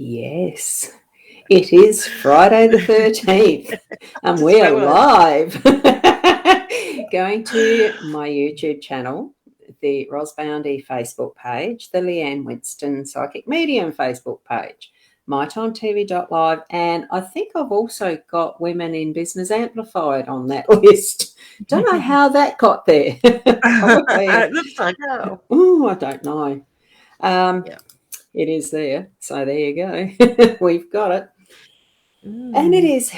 Yes, it is Friday the 13th, and we are live. Going to my YouTube channel, the Boundy Facebook page, the Leanne Winston Psychic Medium Facebook page, mytimetv.live, and I think I've also got Women in Business Amplified on that list. Don't know how that got there. It looks like, oh, I don't know. Yeah. It is there. So there you go. We've got it. And it is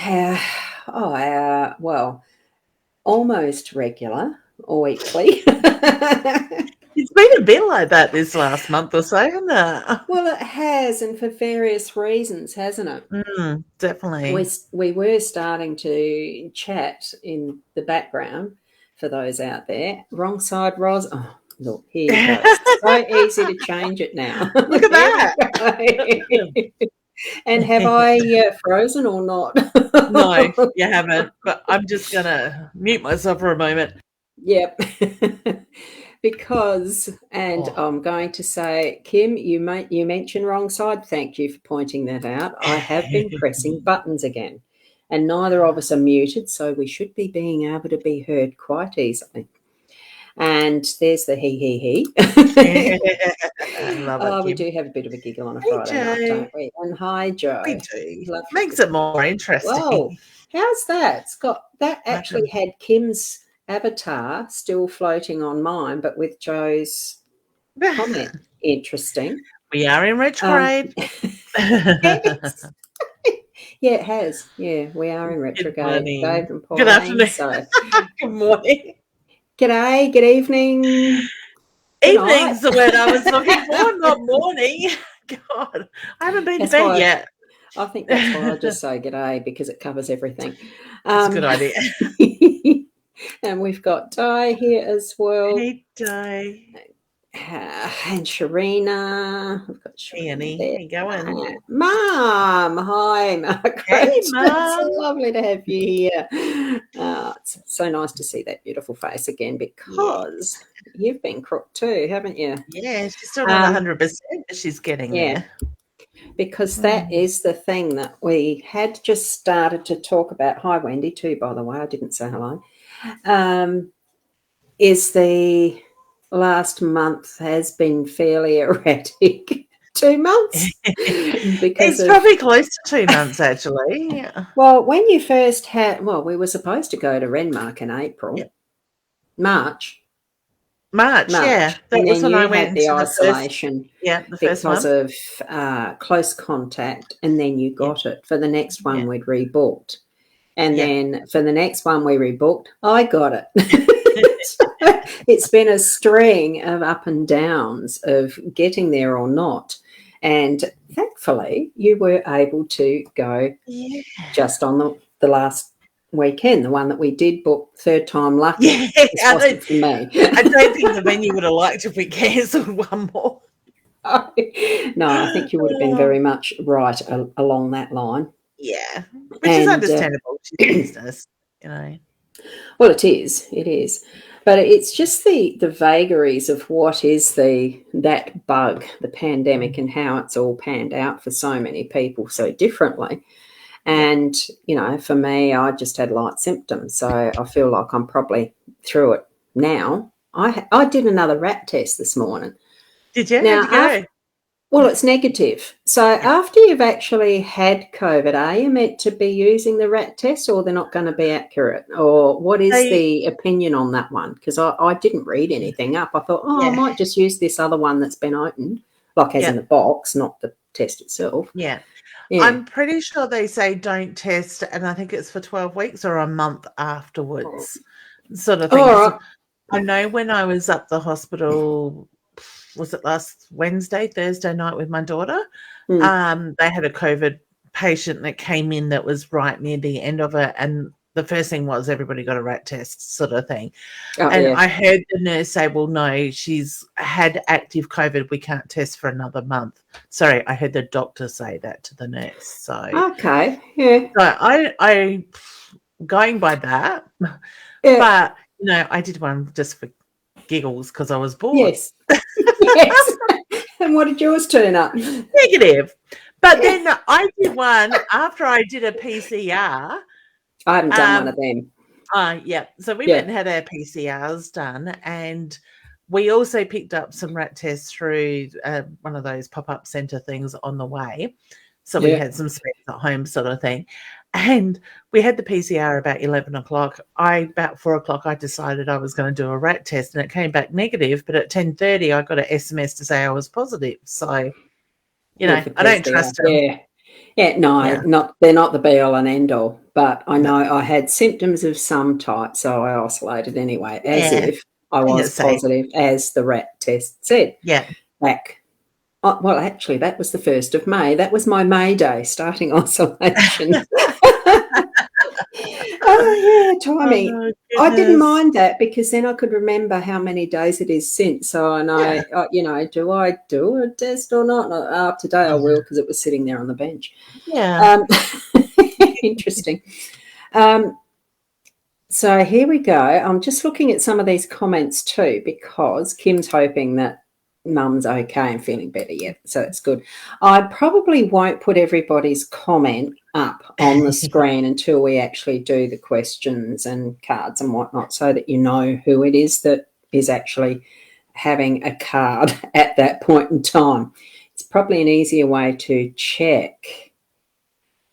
our almost regular or weekly. It's been a bit like that this last month or so, hasn't it? Well, it has, and for various reasons, hasn't it? Definitely. We were starting to chat in the background for those out there. Wrong side, Ros. Oh, look, here you go. It's so easy to change it now. Look at that. And have I frozen or not? No, you haven't. But I'm just going to mute myself for a moment. Yep. Because, and I'm going to say, Kim, you mentioned wrong side. Thank you for pointing that out. I have been pressing buttons again, and neither of us are muted, so we should be being able to be heard quite easily. And there's the he. I love it, we do have a bit of a giggle on a Friday night, don't we? And hi, Joe. We do. Makes it more interesting. Whoa, how's that? It's got that actually had Kim's avatar still floating on mine, but with Joe's comment. Interesting. We are in retrograde. Yes. Yeah, it has. Yeah, we are in retrograde. Dave and Pauline. Good afternoon. So. Good morning. G'day, good evening. Evening's the word I was looking for, not morning. God, I haven't been to bed yet. I think that's why I just say g'day, because it covers everything. That's a good idea. And we've got Di here as well. Hey, Di. And Sharina. We've got Annie. How you going? Mom. Hi, Margaret. Hey, Mom. It's so lovely to have you here. It's so nice to see that beautiful face again, because you've been crooked too, haven't you? Yeah, she's still not 100%, but she's getting there. Because that is the thing that we had just started to talk about. Hi, Wendy, too, by the way. I didn't say hello. Is the last month has been fairly erratic. 2 months? Because it's probably close to 2 months, actually. Yeah. Well, when you first we were supposed to go to Renmark in April. Yep. March. Yeah. That was when I went the isolation. The first one. Because of close contact, and then you got it. For the next one, we'd rebooked. And then for the next one we rebooked, I got it. It's been a string of up and downs of getting there or not. And thankfully, you were able to go just on the last weekend, the one that we did book, third time lucky. Yeah, wasn't for me. I don't think the venue would have liked if we cancelled one more. No, I think you would have been very much right along that line. Yeah, which is understandable. Business, you know. Well, it is, but it's just the vagaries of what is that bug, the pandemic, and how it's all panned out for so many people so differently. And for me, I just had light symptoms, so I feel like I'm probably through it now. I did another rat test this morning. Did you? Now, how'd you go? Well, it's negative. So after you've actually had COVID, are you meant to be using the rat test, or they're not going to be accurate? Or what is the opinion on that one? Because I didn't read anything up. I thought, I might just use this other one that's been opened, like as in the box, not the test itself. Yeah. I'm pretty sure they say don't test, and I think it's for 12 weeks or a month afterwards, sort of thing. Right. I know when I was up the hospital, was it last Thursday night with my daughter? They had a COVID patient that came in that was right near the end of it, and the first thing was everybody got a rat test, sort of thing. I heard the nurse say, well, no, she's had active COVID. We can't test for another month. Sorry, I heard the doctor say that to the nurse. So okay, yeah. So I going by that, but I did one just for giggles because I was bored. Yes. Yes. And what did yours turn up? Negative. But then I did one after I did a PCR. I haven't done one of them. Yeah. So we went and had our PCRs done, and we also picked up some rat tests through one of those pop-up centre things on the way. So we had some spares at home sort of thing. And we had the PCR about 11 o'clock. About 4 o'clock, I decided I was going to do a rat test, and it came back negative. But at 10:30, I got an SMS to say I was positive. So, you know, I don't trust them. No, they're not the be-all and end-all. But I know I had symptoms of some type, so I isolated anyway, as if I was positive, as the rat test said. Yeah. Well, actually, that was the 1st of May. That was my May Day, starting isolation. Timing. Oh, I didn't mind that because then I could remember how many days it is since. So I know, do I do a test or not? Today I will, because it was sitting there on the bench. Yeah. Interesting. So here we go. I'm just looking at some of these comments too, because Kim's hoping that Mum's okay and feeling better yet, so it's good. I probably won't put everybody's comment up on the screen until we actually do the questions and cards and whatnot, so that you know who it is that is actually having a card at that point in time. It's probably an easier way to check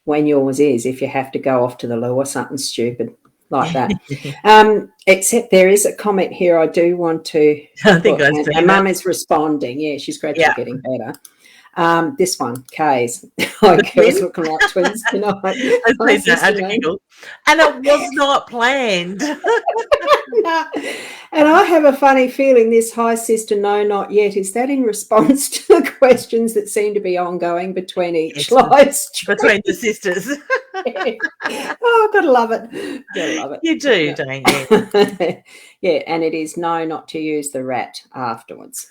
when yours is, if you have to go off to the loo or something stupid like that. Except there is a comment here I do want to and Mum is responding. Yeah, she's gradually getting better. This one, Kay's. Girls looking like twins tonight. Please don't add a giggle. And it was not planned. And I have a funny feeling this hi sister, no, not yet. Is that in response to the questions that seem to be ongoing between each live stream? Between the sisters. Oh, gotta love it. Gotta love it. You do, don't you? Yeah, and it is no, not to use the rat afterwards.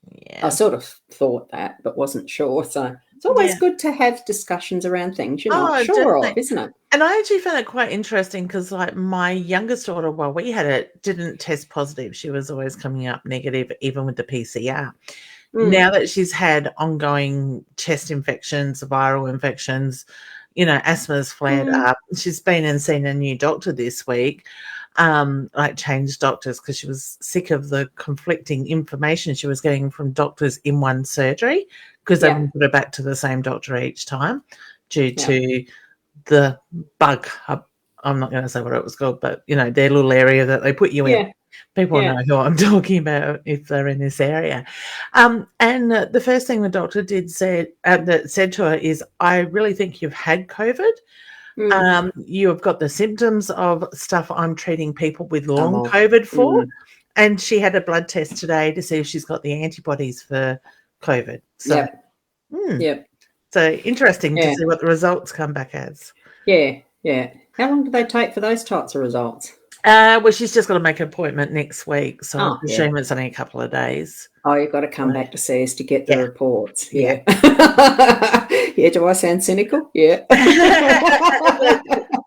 Yeah. I sort of thought that, but wasn't sure. So it's always good to have discussions around things you're not sure of, isn't it? And I actually found it quite interesting because, like, my youngest daughter, while we had it, didn't test positive. She was always coming up negative, even with the PCR. Now that she's had ongoing chest infections, viral infections, asthma's flared up. She's been and seen a new doctor this week. Changed doctors because she was sick of the conflicting information she was getting from doctors in one surgery, because they would put her back to the same doctor each time due to the bug. I'm not going to say what it was called, but their little area that they put you in. People know who I'm talking about if they're in this area. And the first thing the doctor said to her is, I really think you've had COVID. You have got the symptoms of stuff I'm treating people with long COVID for. And she had a blood test today to see if she's got the antibodies for COVID. So, so interesting to see what the results come back as. Yeah. How long do they take for those types of results? Well, she's just got to make an appointment next week, so I presume it's only a couple of days. Oh, you've got to come back to see us to get the reports. Yeah. Do I sound cynical? Yeah.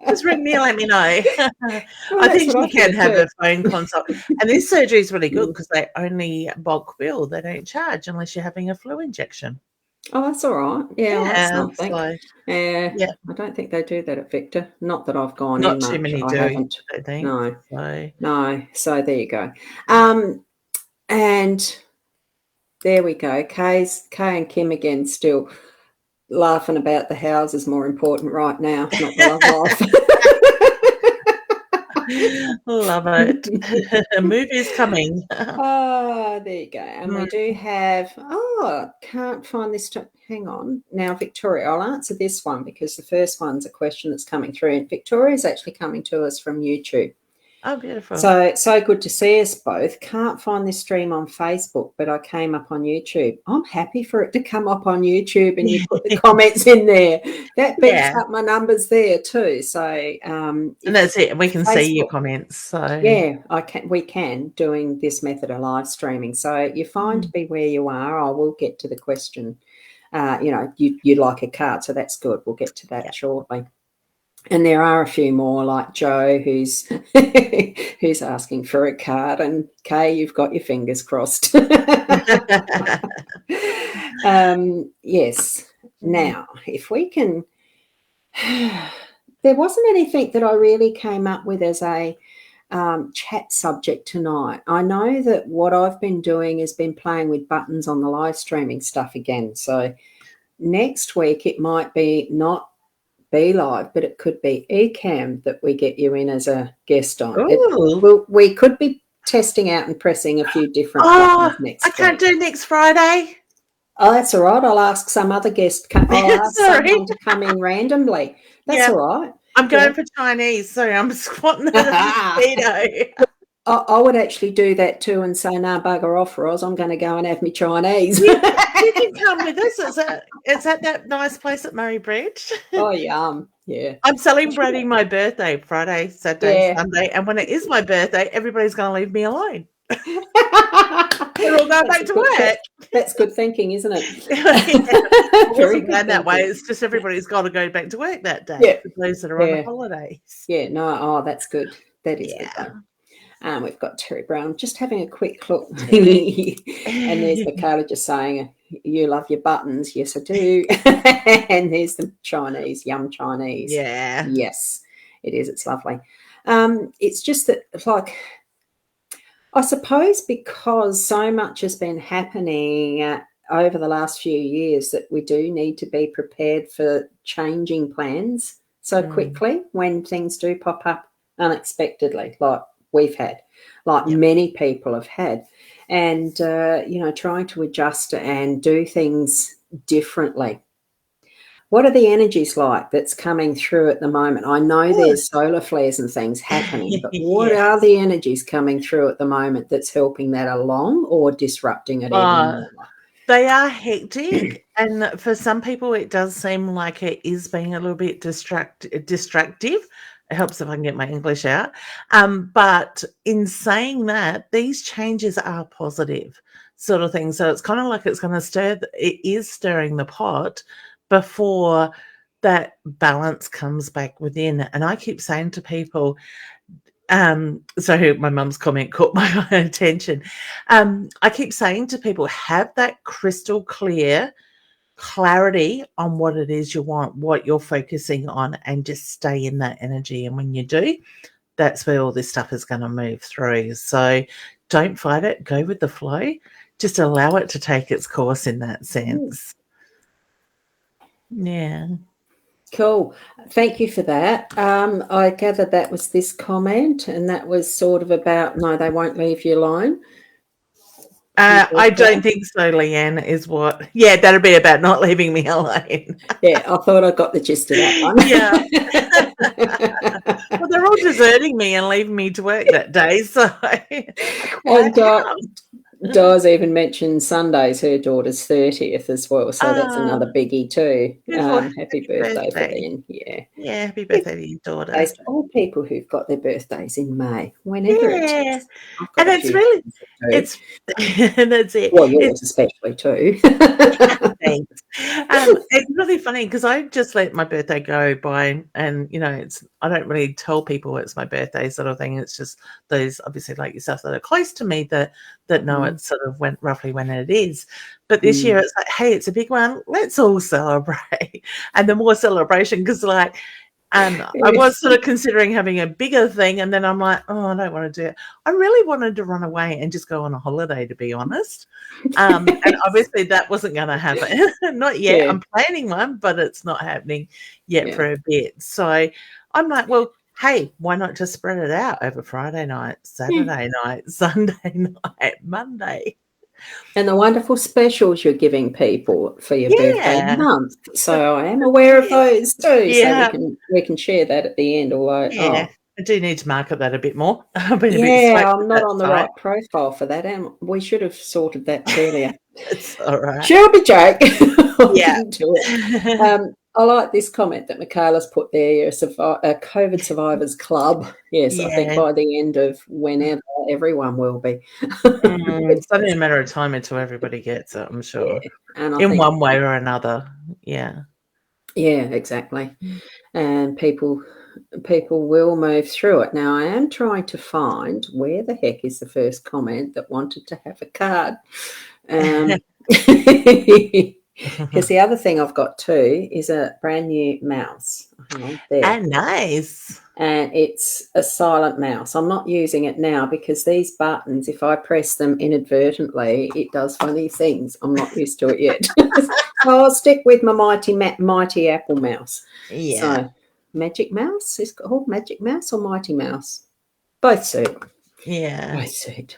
Just ring me and let me know. I think you can have a phone consult. And this surgery is really good because they only bulk bill. They don't charge unless you're having a flu injection. Oh, that's all right. That's something. I don't think they do that at Victor. Not that I've gone in much. Not too many do, haven't. I think. No. So there you go. And there we go. Kay and Kim again still laughing about the house is more important right now, not the love life. Love it. A movie is coming. Oh, there you go. And we do have, can't find this. Hang on. Now, Victoria, I'll answer this one because the first one's a question that's coming through. And Victoria's actually coming to us from YouTube. Oh, beautiful. So good to see us both. Can't find this stream on Facebook, but I came up on YouTube. I'm happy for it to come up on YouTube and you put the comments in there. That beats up my numbers there too. So and that's it. We can see your comments. So we can doing this method of live streaming. So you're fine to be where you are. I will get to the question. You'd like a card, so that's good. We'll get to that shortly. And there are a few more, like Joe, who's asking for a card, and Kay, you've got your fingers crossed. Yes. Now, if we can, there wasn't anything that I really came up with as a chat subject tonight. I know that what I've been doing has been playing with buttons on the live streaming stuff again. So next week it might be not be live, but it could be eCam that we get you in as a guest on. We could be testing out and pressing a few different buttons next week. I can't do next Friday. Oh, that's all right. I'll ask some other guest. I'll ask someone to come in randomly. That's all right. I'm going for Chinese, so I'm squatting at a mosquito. I would actually do that too and say, nah, bugger off, Roz. I'm going to go and have me Chinese. You can come with us. It's at that nice place at Murray Bridge. Oh, yum. Yeah. I'm celebrating my birthday Friday, Saturday, Sunday. And when it is my birthday, everybody's going to leave me alone. We're all going back to work. That's good thinking, isn't it? Very good that way. It's just everybody's got to go back to work that day. For those that are on the holidays. Yeah, no, that's good. That is good. We've got Terry Brown just having a quick look. And there's Michaela just saying, you love your buttons. Yes, I do. And there's the Chinese, yum Chinese. Yeah. Yes, it is. It's lovely. It's just that, like, I suppose because so much has been happening over the last few years that we do need to be prepared for changing plans so quickly when things do pop up unexpectedly, like we've had, like many people have had, and, trying to adjust and do things differently. What are the energies like that's coming through at the moment? I know there's solar flares and things happening, but what are the energies coming through at the moment that's helping that along or disrupting it even more? They are hectic, and for some people it does seem like it is being a little bit distractive. It helps if I can get my English out. But in saying that, these changes are positive sort of thing. So it's kind of like it's going to it is stirring the pot before that balance comes back within. And I keep saying to people, so my mum's comment caught my attention. I keep saying to people, have that crystal clear clarity on what it is you want, what you're focusing on, and just stay in that energy. And when you do, that's where all this stuff is going to move through. So don't fight it. Go with the flow. Just allow it to take its course in that sense. Yeah. Cool. Thank you for that. I gather that was this comment, and that was sort of about, no, they won't leave you alone. I don't think so, Leanne, is what. Yeah, that'll be about not leaving me alone. Yeah, I thought I got the gist of that one. Yeah. Well, they're all deserting me and leaving me to work that day. So, and Doz even mentioned Sunday's her daughter's 30th as well, so that's another biggie too. Happy birthday for them. Yeah, happy birthday to your daughter. To all people who've got their birthdays in May, whenever it is. And it's really, and that's it. Well, yours especially too. Thanks. It's really funny because I just let my birthday go by, and I don't really tell people it's my birthday sort of thing. It's just those, obviously, like yourself, that are close to me that know it sort of went roughly when it is. But this year it's like, hey, it's a big one. Let's all celebrate. And the more celebration, because I was sort of considering having a bigger thing, and then I'm like, oh, I don't want to do it. I really wanted to run away and just go on a holiday, to be honest. And obviously that wasn't going to happen. Not yet. I'm planning one, but it's not happening yet for a bit. So I'm like, well, hey, why not just spread it out over Friday night, Saturday night, Sunday night, Monday? And the wonderful specials you're giving people for your birthday month. So I am aware of those too. Yeah. So we can share that at the end. Although, I do need to market that a bit more. I'm not on the right profile for that. And we should have sorted that earlier. It's all right. Shelby joke. Yeah. Do it. I like this comment that Michaela's put there, a COVID survivors club. Yes, I think by the end of whenever, everyone will be. It's only a matter of time until everybody gets it, I'm sure. Yeah. And in one way or another. Yeah. Yeah, exactly. And people will move through it. Now, I am trying to find where the heck is the first comment that wanted to have a card. Because the other thing I've got too is a brand new mouse. Hang on, there. Ah, nice. And it's a silent mouse. I'm not using it now because these buttons, if I press them inadvertently, it does funny things. I'm not used to it yet. So I'll stick with my mighty Apple mouse. Yeah. So Magic Mouse is called Magic Mouse or Mighty Mouse? Both suit. Yeah. Both suit.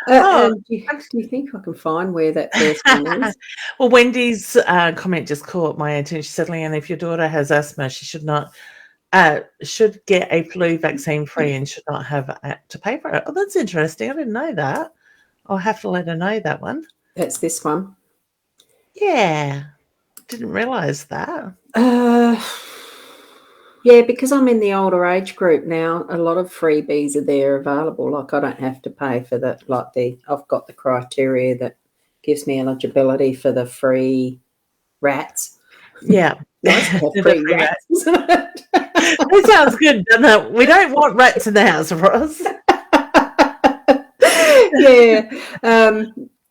Do you think I can find where that first one is? Well, Wendy's comment just caught my attention. She said, Leanne, if your daughter has asthma, she should get a flu vaccine free and should not have to pay for it. Oh, that's interesting. I didn't know that. I'll have to let her know that one. That's this one. Yeah. Didn't realise that. Yeah, because I'm in the older age group now, a lot of freebies are there available. Like I don't have to pay for that. I've got the criteria that gives me eligibility for the free rats. Yeah. Nice to have free rats. That sounds good, doesn't it? We don't want rats in the house, Ross.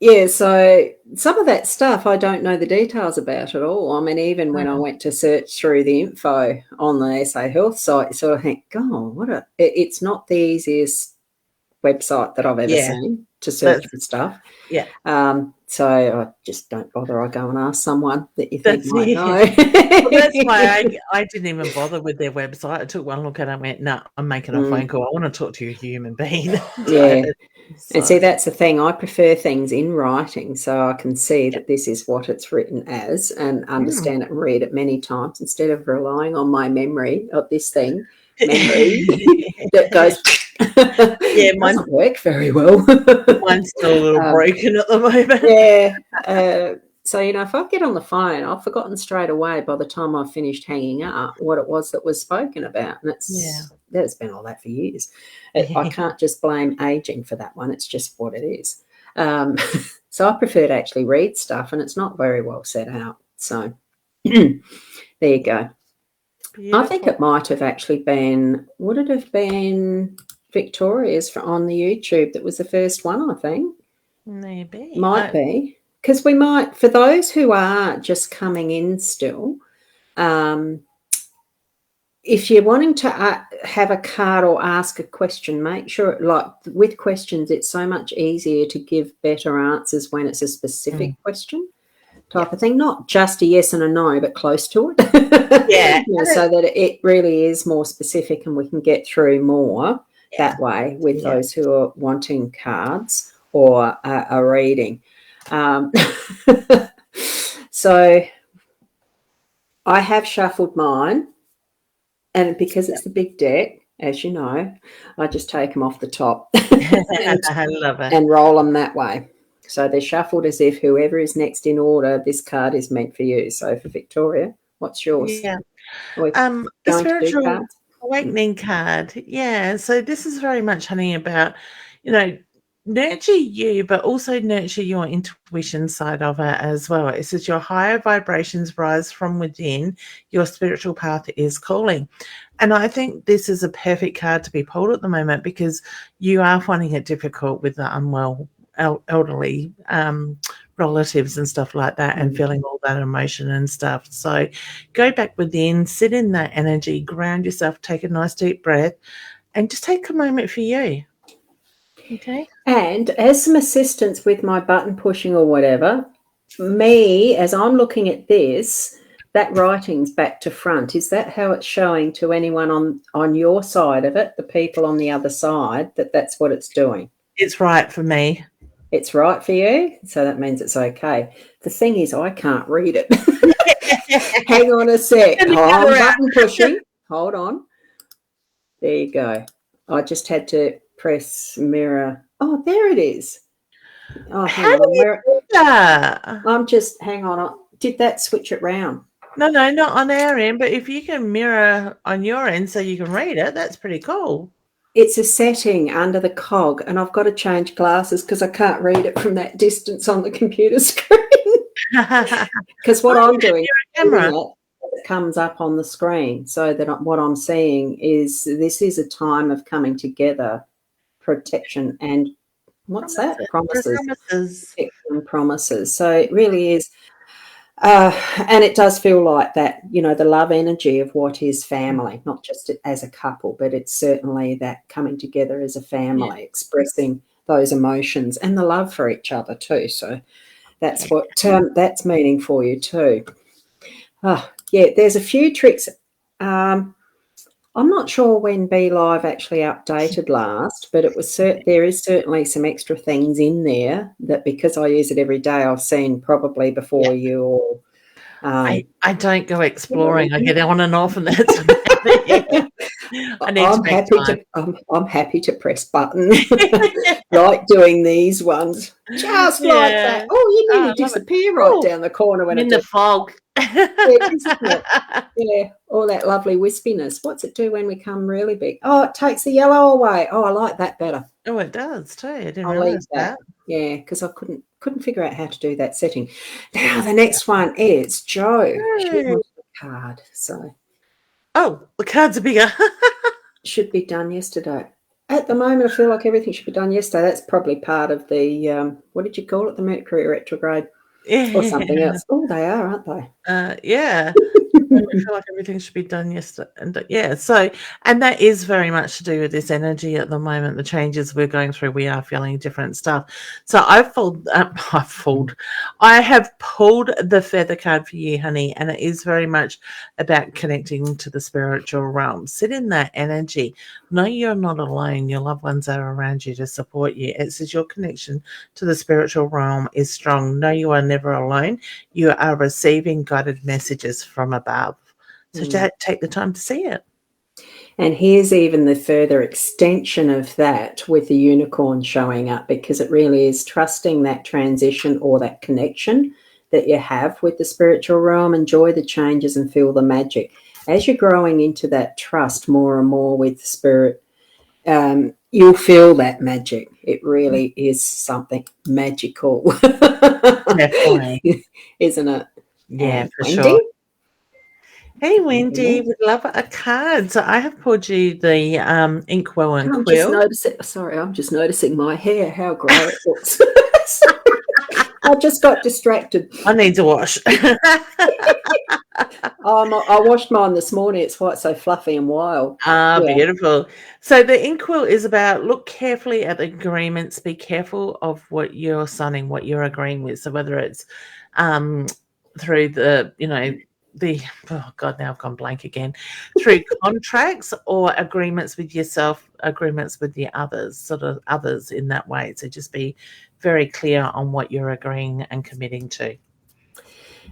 Yeah, so some of that stuff I don't know the details about at all. I mean, even when I went to search through the info on the SA Health site, so I think, God, it's not the easiest website that I've ever seen to search for stuff. Yeah. So I just don't bother. I go and ask someone that you think might know. Well, that's why I didn't even bother with their website. I took one look at it and went, no, I'm making a phone call. I want to talk to a human being. Yeah. So. And see, that's the thing. I prefer things in writing so I can see that this is what it's written as and understand it and read it many times instead of relying on my memory of this thing. Memory that goes... Yeah, mine doesn't work very well. Mine's still a little broken at the moment. Yeah. So, if I get on the phone, I've forgotten straight away by the time I've finished hanging up what it was that was spoken about. And that's been all that for years. I can't just blame aging for that one. It's just what it is. So I prefer to actually read stuff, and it's not very well set out. So there you go. Beautiful. I think it might have actually been, would it have been Victoria's on the YouTube that was the first one, I think. Maybe. Might be. Because we might, for those who are just coming in still, if you're wanting to have a card or ask a question, make sure, with questions, it's so much easier to give better answers when it's a specific question type of thing, not just a yes and a no, but close to it. So that it really is more specific and we can get through more that way with those who are wanting cards or a reading. So I have shuffled mine, and because it's the big deck, as you know, I just take them off the top I love it. and roll them that way. So they're shuffled as if whoever is next in order, this card is meant for you. So for Victoria, what's yours? Yeah. The spiritual awakening card. Yeah. So this is very much, honey, about, nurture you, but also nurture your intuition side of it as well. It says your higher vibrations rise from within. Your spiritual path is calling. And I think this is a perfect card to be pulled at the moment because you are finding it difficult with the unwell elderly relatives and stuff like that and feeling all that emotion and stuff. So go back within, sit in that energy, ground yourself, take a nice deep breath and just take a moment for you. Okay. And as some assistance with my button pushing or whatever, as I'm looking at this, that writing's back to front. Is that how it's showing to anyone on your side of it, the people on the other side, that's what it's doing? It's right for me. It's right for you? So that means it's okay. The thing is, I can't read it. Hang on a sec. I'm button pushing. Hold on. There you go. I just had to press mirror. Oh, there it is. Oh, how do you do that? Hang on. Did that switch it round? No, not on our end, but if you can mirror on your end so you can read it, that's pretty cool. It's a setting under the cog, and I've got to change glasses because I can't read it from that distance on the computer screen. Because what I'm doing, it comes up on the screen, so that what I'm seeing is this is a time of coming together, protection and What's that? Promises. Promises. Protection, promises. So it really is. And it does feel like that, the love energy of what is family, not just as a couple, but it's certainly that coming together as a family, expressing those emotions and the love for each other too. So that's what that's meaning for you too. There's a few tricks. I'm not sure when Be Live actually updated last, but there is certainly some extra things in there that, because I use it every day, I've seen probably before you or I don't go exploring. I get on and off, and that's about it. I'm happy to press button, like doing these ones, just like that. Oh, you nearly disappear right down the corner when in the fog. Yeah, all that lovely wispiness. What's it do when we come really big? Oh, it takes the yellow away. Oh, I like that better. Oh, it does too. I didn't realize that. Yeah, because I couldn't figure out how to do that setting. Now the next one is Jo. She wants a card. So the cards are bigger. Should be done yesterday. At the moment, I feel like everything should be done yesterday. That's probably part of the what did you call it? The Mercury retrograde. Or something else. Oh, they are, aren't they? Yeah. I feel like everything should be done yesterday. And and that is very much to do with this energy at the moment, the changes we're going through. We are feeling different stuff. So I have pulled the feather card for you, honey, and it is very much about connecting to the spiritual realm. Sit in that energy. Know you're not alone. Your loved ones are around you to support you. It says your connection to the spiritual realm is strong. Know you are never alone. You are receiving guided messages from above. So take the time to see it. And here's even the further extension of that with the unicorn showing up, because it really is trusting that transition or that connection that you have with the spiritual realm. Enjoy the changes and feel the magic. As you're growing into that trust more and more with spirit, you'll feel that magic. It really is something magical. Definitely. Isn't it? Yeah, for sure. Hey, Wendy, would love a card. So I have pulled you the Inkwell and Quill. I'm just noticing my hair, how grey it looks. I just got distracted. I need to wash. I washed mine this morning. It's why it's so fluffy and wild. Beautiful. So the Inkwell is about look carefully at the agreements. Be careful of what you're signing, what you're agreeing with. So whether it's through the, now I've gone blank again, through contracts or agreements with yourself, agreements with the others, sort of others in that way. So just be very clear on what you're agreeing and committing to.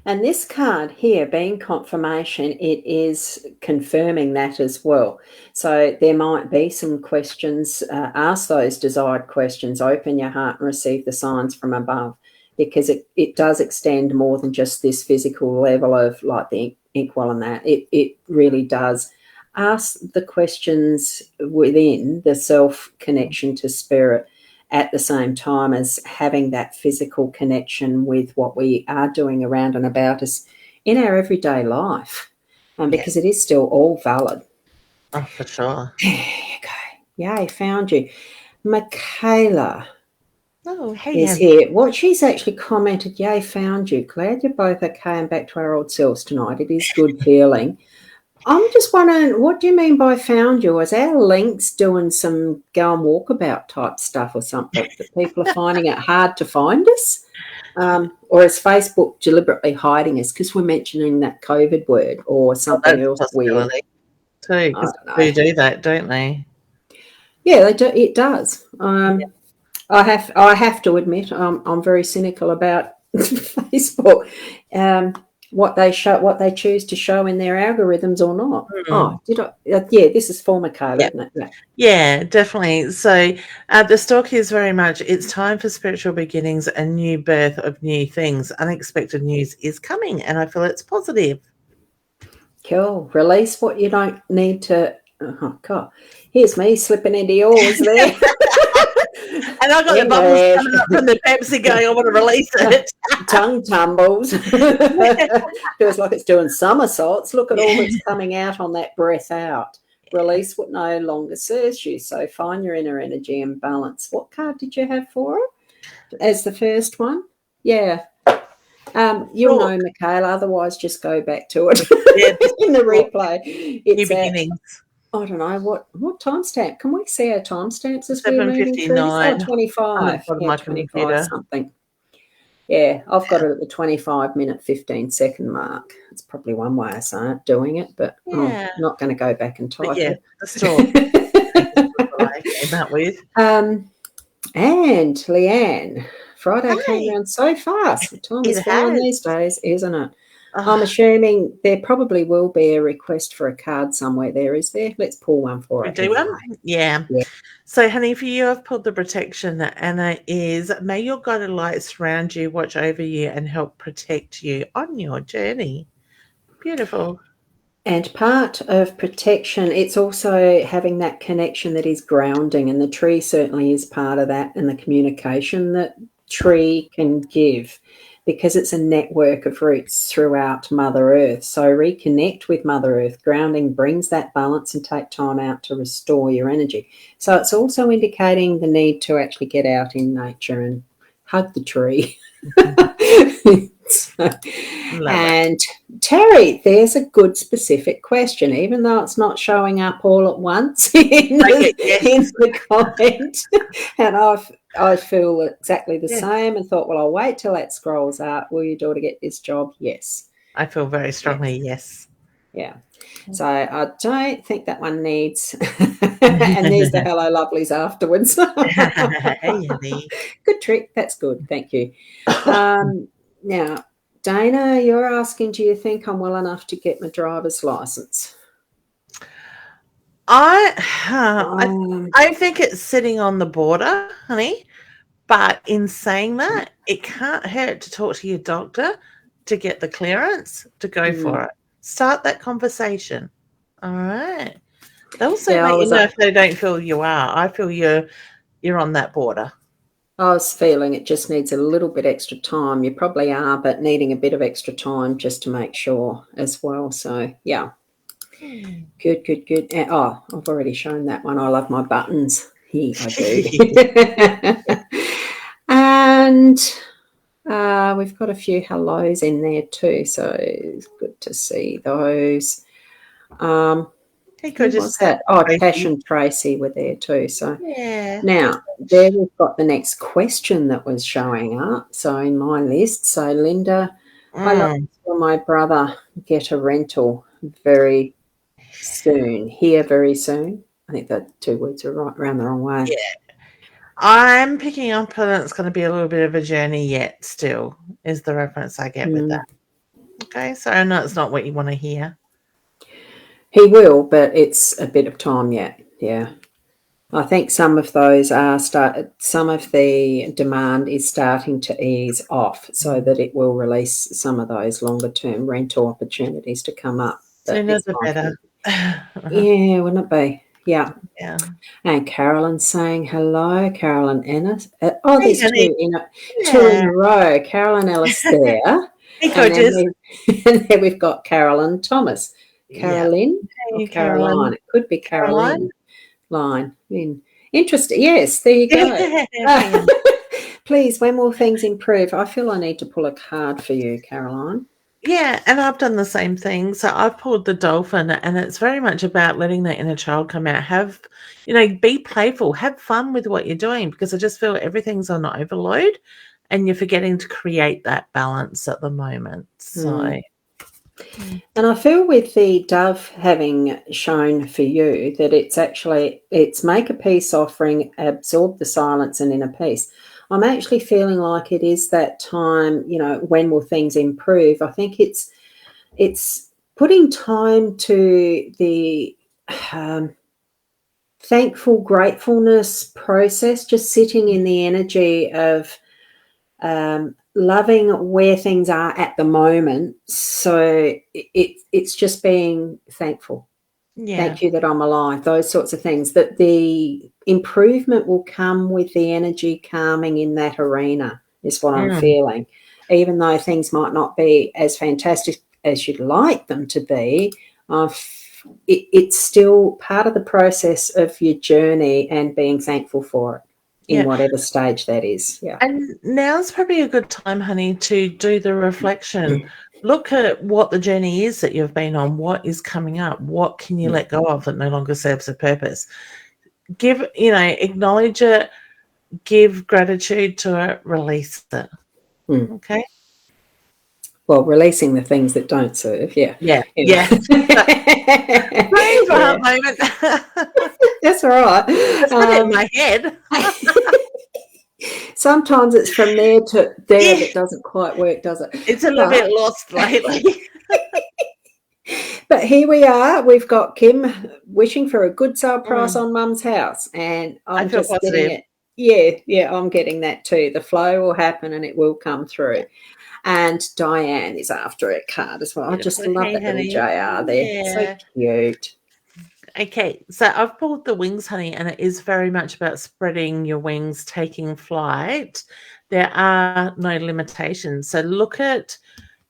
And this card here, being confirmation, it is confirming that as well. So there might be some questions. Ask those desired questions. Open your heart and receive the signs from above, because it does extend more than just this physical level of like the inkwell and that. It really does. Ask the questions within the self-connection to spirit at the same time as having that physical connection with what we are doing around and about us in our everyday life, because it is still all valid. Oh, for sure. There you go. Yay, found you. Michaela is here. What she's actually commented, yay, found you. Glad you're both okay and back to our old selves tonight. It is good feeling. I'm just wondering, what do you mean by found you? Is our links doing some go and walkabout type stuff or something that people are finding it hard to find us? Or is Facebook deliberately hiding us because we're mentioning that COVID word or something else weird? Too, because they do that, don't they? Yeah, they do. It does. I have to admit, I'm very cynical about Facebook. What they choose to show in their algorithms or not. Oh, did I? This is for Michaela, isn't it? Yeah, definitely. So the stock is very much, it's time for spiritual beginnings and new birth of new things. Unexpected news is coming, and I feel it's positive. Cool. Release what you don't need to. Oh, God. Here's me slipping into yours there. And I got the bubbles coming up from the Pepsi going, I want to release it. Tongue tumbles. Feels like it's doing somersaults. Look at all that's coming out on that breath out. Release what no longer serves you. So find your inner energy and balance. What card did you have for it as the first one? Yeah. You'll know, Michaela, otherwise just go back to it in the replay. It's new beginnings. I don't know, what timestamp? Can we see our timestamps as we're moving through? 7:59. 25. Yeah, 25 something. Yeah, I've got it at the 25-minute, 15-second mark. It's probably one way of saying it, doing it, but I'm not going to go back and type it. The story. That with. And Leanne, Friday came around so fast. Time is flying these days, isn't it? I'm assuming there probably will be a request for a card somewhere there, is there? Let's pull one for it. Do one? Yeah. So, honey, for you, I've pulled the protection, and it is, may your guided light surround you, watch over you, and help protect you on your journey. Beautiful. And part of protection, it's also having that connection that is grounding, and the tree certainly is part of that, and the communication that tree can give, because it's a network of roots throughout Mother Earth. So reconnect with Mother Earth. Grounding brings that balance, and take time out to restore your energy. So it's also indicating the need to actually get out in nature and hug the tree. And Terry, there's a good specific question, even though it's not showing up all at once in the comment. And I feel exactly the same, and thought, well, I'll wait till that scrolls out. Will your daughter get this job? Yes. I feel very strongly yes. Yeah. So I don't think that one needs and there's the hello lovelies afterwards. Good trick. That's good. Thank you. Now, Dana, you're asking, do you think I'm well enough to get my driver's license? I think it's sitting on the border, honey. But in saying that, it can't hurt to talk to your doctor to get the clearance to go for it. Start that conversation. All right. They'll also let you know if they don't feel you are. I feel you're on that border. I was feeling it just needs a little bit extra time. You probably are, but needing a bit of extra time just to make sure as well. So, yeah. Good. Oh, I've already shown that one. I love my buttons. Here I do. And we've got a few hellos in there too, so it's good to see those. What's that? Oh, Tash and Tracy were there too. So now there we've got the next question that was showing up. So in my list, so Linda, I love to see my brother get a rental very soon. Here very soon. I think that two words are right around the wrong way. Yeah. I'm picking up on it's going to be a little bit of a journey yet still, is the reference I get with that. Okay, so I know it's not what you want to hear. He will, but it's a bit of time yet, yeah. I think some of those some of the demand is starting to ease off so that it will release some of those longer-term rental opportunities to come up. Sooner the better. Yeah, wouldn't it be? Yeah. Yeah. And Carolyn's saying hello, Carolyn Ennis. There's two in a row. Carolyn Ellis there. And then we've got Carolyn Thomas. Caroline or Caroline? It could be Caroline. Interesting. Yes, there you go. Please, when will things improve? I feel I need to pull a card for you, Caroline. Yeah, and I've done the same thing. So I've pulled the dolphin, and it's very much about letting that inner child come out. Be playful, have fun with what you're doing, because I just feel everything's on overload and you're forgetting to create that balance at the moment. So, and I feel with the dove having shown for you that it's make a peace offering, absorb the silence and inner peace. I'm actually feeling like it is that time, when will things improve? I think it's putting time to the thankful gratefulness process, just sitting in the energy of loving where things are at the moment. So it's just being thankful. Yeah. Thank you that I'm alive, those sorts of things, that the improvement will come with the energy calming in that arena is what I'm feeling. Even though things might not be as fantastic as you'd like them to be, I it's still part of the process of your journey and being thankful for it in whatever stage that is. Yeah. And now's probably a good time, honey, to do the reflection. Look at what the journey is that you've been on. What is coming up? What can you let go of that no longer serves a purpose? Acknowledge it, give gratitude to it, release it. Okay? Well, releasing the things that don't serve, yeah. Brain fart moment. That's all right. It's not in my head. Sometimes it's from there to there that doesn't quite work, does it? It's a little bit lost lately. But here we are. We've got Kim wishing for a good sale price on Mum's house, and I'm just getting it. Yeah, I'm getting that too. The flow will happen and it will come through. And Diane is after a card as well. I just love that little JR there. So cute. Okay, so I've pulled the wings, honey, and it is very much about spreading your wings, taking flight. There are no limitations. So look at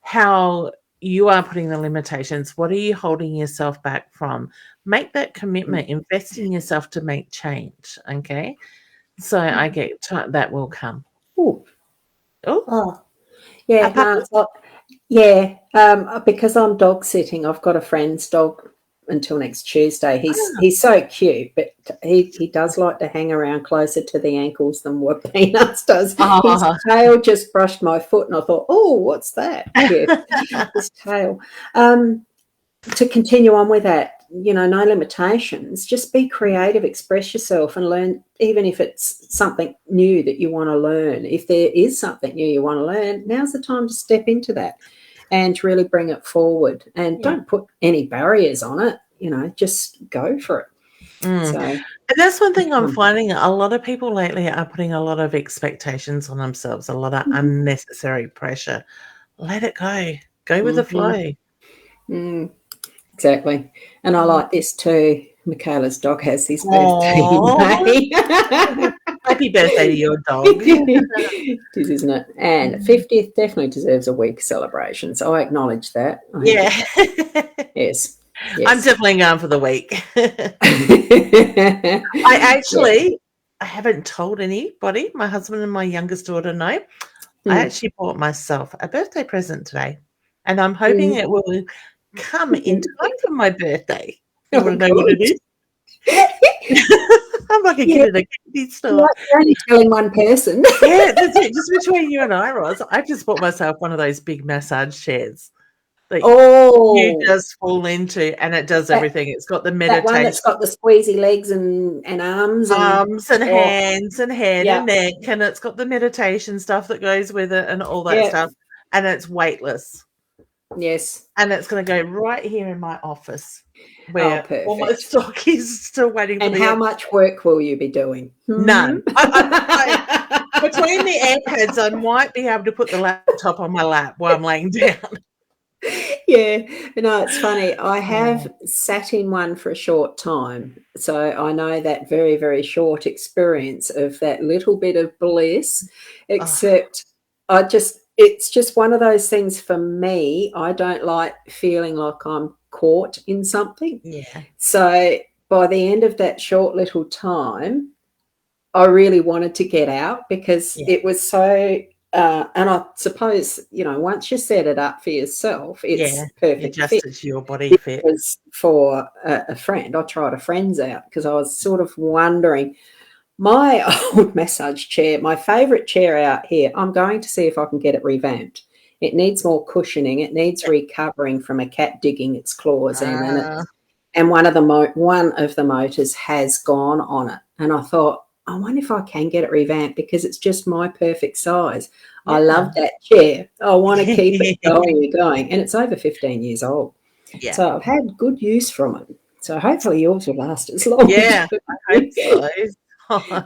how you are putting the limitations. What are you holding yourself back from? Make that commitment. Invest in yourself to make change, okay? So I get that will come. Oh. Yeah, because I'm dog sitting. I've got a friend's dog until next Tuesday. He's so cute, but he does like to hang around closer to the ankles than what Peanuts does. His tail just brushed my foot, and I thought, oh, what's that? Yeah, his tail. To continue on with that, no limitations. Just be creative, express yourself, and learn, even if it's something new that you want to learn. If there is something new you want to learn, now's the time to step into that and really bring it forward. And don't put any barriers on it. Just go for it. So, and that's one thing I'm finding. A lot of people lately are putting a lot of expectations on themselves, a lot of unnecessary pressure. Let it go. Go with the flow. Exactly. And I like this too. Michaela's dog has his birthday in May. Happy birthday to your dog. It is, isn't it? And 50th definitely deserves a week celebration. So I acknowledge that. Yes. I'm definitely going for the week. I haven't told anybody. My husband and my youngest daughter know. I actually bought myself a birthday present today. And I'm hoping it will come in time for my birthday. You want to know what it is? I'm like a kid at a candy store. You're only telling one person. Yeah, that's it. Just between you and I, Roz. I just bought myself one of those big massage chairs that you just fall into, and it does everything. It's got the meditation. That one that's got the squeezy legs and arms. Arms and hands and head and neck, and it's got the meditation stuff that goes with it and all that stuff. And it's weightless. Yes. And it's going to go right here in my office where all my stock is still waiting for And how much work will you be doing? None. Between the AirPods, I might be able to put the laptop on my lap while I'm laying down. Yeah. It's funny. I have sat in one for a short time. So I know that very, very short experience of that little bit of bliss, except it's just one of those things for me. I don't like feeling like I'm caught in something. Yeah. So by the end of that short little time, I really wanted to get out because it was so, and I suppose, once you set it up for yourself, it's perfect fit. It's your body fit. Because for a friend, I tried a friend's out because I was sort of wondering, my old massage chair, my favourite chair out here, I'm going to see if I can get it revamped. It needs more cushioning. It needs recovering from a cat digging its claws in, and one of the motors has gone on it. And I thought, I wonder if I can get it revamped because it's just my perfect size. Yeah. I love that chair. I want to keep it going. And it's over 15 years old. Yeah. So I've had good use from it. So hopefully yours will last as long. Yeah, I hope so.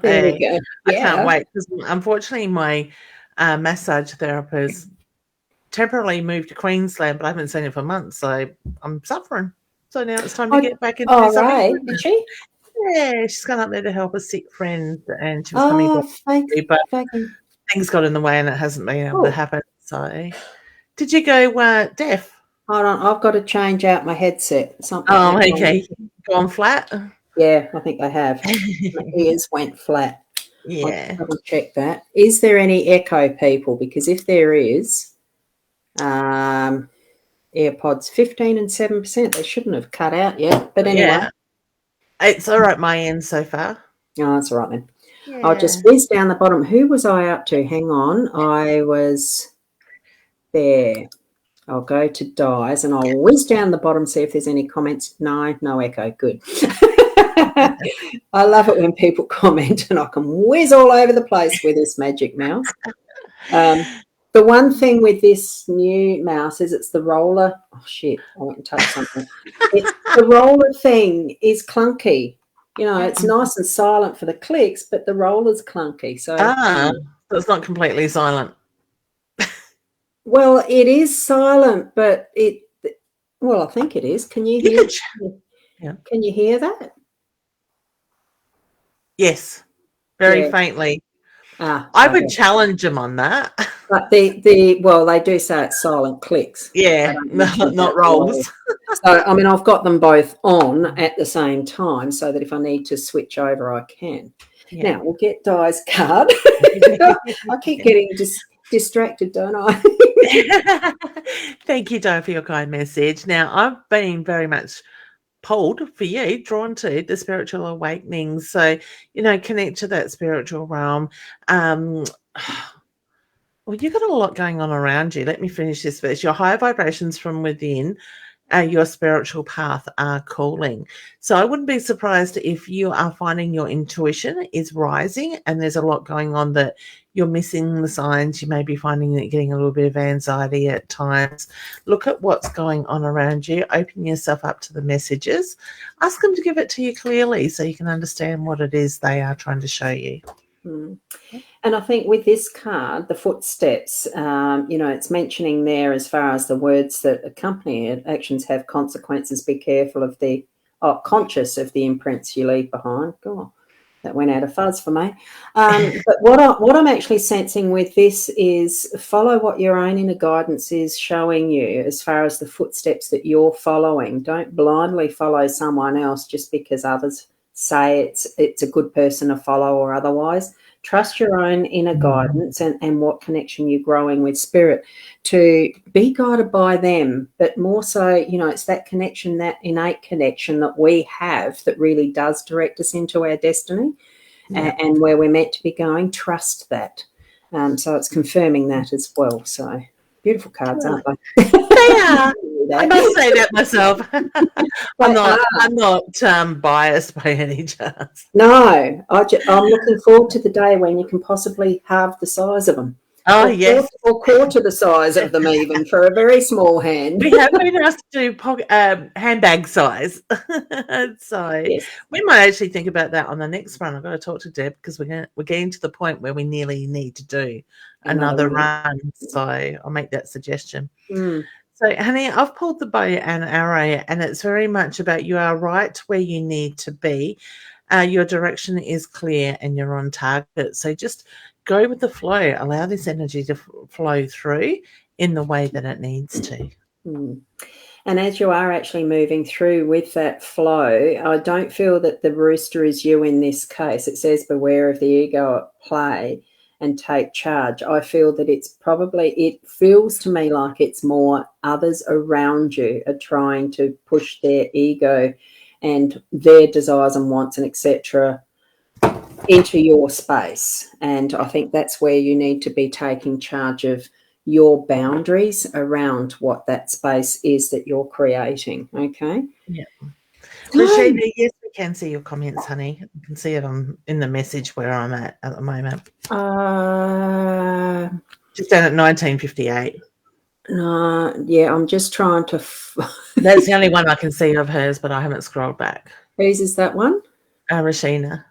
There we go. I can't wait because unfortunately my massage therapist temporarily moved to Queensland, but I haven't seen it for months, so I'm suffering. So now it's time to get back into something. Right. Is she? Yeah, she's gone up there to help a sick friend, and she was coming back, but things got in the way, and it hasn't been able to happen. So, did you go deaf? Hold on, I've got to change out my headset. Something. Oh, okay. Gone flat? Yeah, I think they have. My ears went flat. Yeah. I'll double check that. Is there any echo, people? Because if there is, AirPods 15 and 7%. They shouldn't have cut out yet. But anyway. Yeah. It's all right, my end so far. Oh, that's all right then. Yeah. I'll just whiz down the bottom. Who was I up to? Hang on. I was there. I'll go to dies and I'll whiz down the bottom, see if there's any comments. No echo. Good. I love it when people comment and I can whiz all over the place with this magic mouse. The one thing with this new mouse is it's the roller. Oh, shit. I went and touched something. The roller thing is clunky. You know, it's nice and silent for the clicks, but the roller's clunky. So it's not completely silent. Well, it is silent, but I think it is. Can you hear? Yeah. Can you hear that? Yes, very faintly. I would challenge them on that. But they do say it's silent clicks. Yeah, not rolls. So, I mean, I've got them both on at the same time so that if I need to switch over, I can. Yeah. Now, we'll get Di's card. I keep getting distracted, don't I? Thank you, Di, for your kind message. Now, I've been very much pulled for you, drawn to the spiritual awakenings. So, connect to that spiritual realm. Well, you've got a lot going on around you. Let me finish this verse. Your higher vibrations from within, your spiritual path are calling. So I wouldn't be surprised if you are finding your intuition is rising and there's a lot going on that you're missing the signs. You may be finding that you're getting a little bit of anxiety at times. Look at what's going on around you. Open yourself up to the messages. Ask them to give it to you clearly so you can understand what it is they are trying to show you. And I think with this card, the footsteps, it's mentioning there as far as the words that accompany it, actions have consequences. Be careful of conscious of the imprints you leave behind. God, that went out of fuzz for me. But what I'm actually sensing with this is follow what your own inner guidance is showing you as far as the footsteps that you're following. Don't blindly follow someone else just because others say it's a good person to follow or otherwise. Trust your own inner guidance and what connection you're growing with spirit to be guided by them. But more so, it's that connection, that innate connection that we have that really does direct us into our destiny and where we're meant to be going. Trust that. So it's confirming that as well. So beautiful cards, aren't they? They are. I must say that myself. I'm not biased by any chance. No, I'm looking forward to the day when you can possibly halve the size of them. Oh, yes. Or quarter the size of them even for a very small hand. We have been asked to do handbag size. So we might actually think about that on the next run. I've got to talk to Deb because we're getting to the point where we nearly need to do another run. So I'll make that suggestion. So, honey, I've pulled the bow and arrow, and it's very much about you are right where you need to be. Your direction is clear and you're on target. So just go with the flow. Allow this energy to flow through in the way that it needs to. And as you are actually moving through with that flow, I don't feel that the rooster is you in this case. It says beware of the ego at play and take charge. I feel that it feels to me like it's more others around you are trying to push their ego and their desires and wants and etc. into your space. And I think that's where you need to be taking charge of your boundaries around what that space is that you're creating. Okay? Yeah. Rashida, yes, we can see your comments, honey. You can see it in the message where I'm at the moment. Just down at 1958. No, yeah, I'm just trying to... That's the only one I can see of hers, but I haven't scrolled back. Whose is that one? Rashina.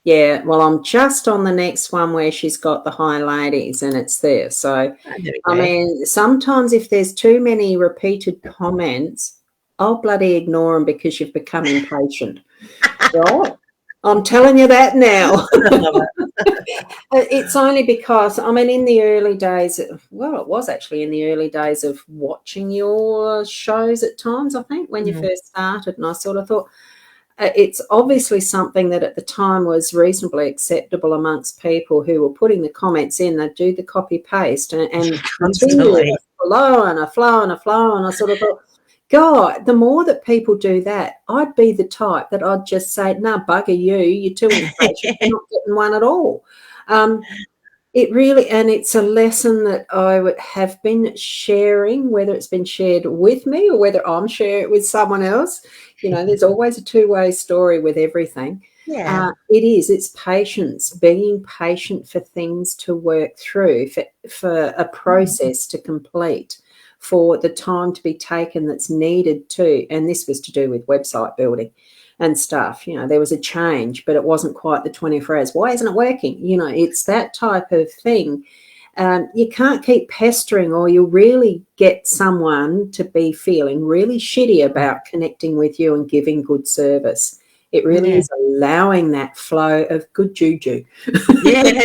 Yeah, well, I'm just on the next one where she's got the high ladies and it's there. So, I mean, sometimes if there's too many repeated comments, I'll bloody ignore them because you've become impatient, right? I'm telling you that now. It's only because, I mean, in the early days, well, it was actually in the early days of watching your shows at times, I think, when you first started, and I sort of thought, it's obviously something that at the time was reasonably acceptable amongst people who were putting the comments in. They'd do the copy paste and continue a flow and a flow and a flow, and I sort of thought, God, the more that people do that, I'd be the type that I'd just say, "No, bugger you, you're too impatient, you're not getting one at all." It really, and it's a lesson that I would have been sharing, whether it's been shared with me or whether I'm sharing it with someone else. You know, there's always a two-way story with everything. Yeah. It's patience, being patient for things to work through, for a process to complete, for the time to be taken that's needed to, and this was to do with website building and stuff. You know, there was a change, but it wasn't quite the 24 hours. Why isn't it working? You know, it's that type of thing. You can't keep pestering, or you'll really get someone to be feeling really shitty about connecting with you and giving good service. It really is allowing that flow of good juju. Yeah.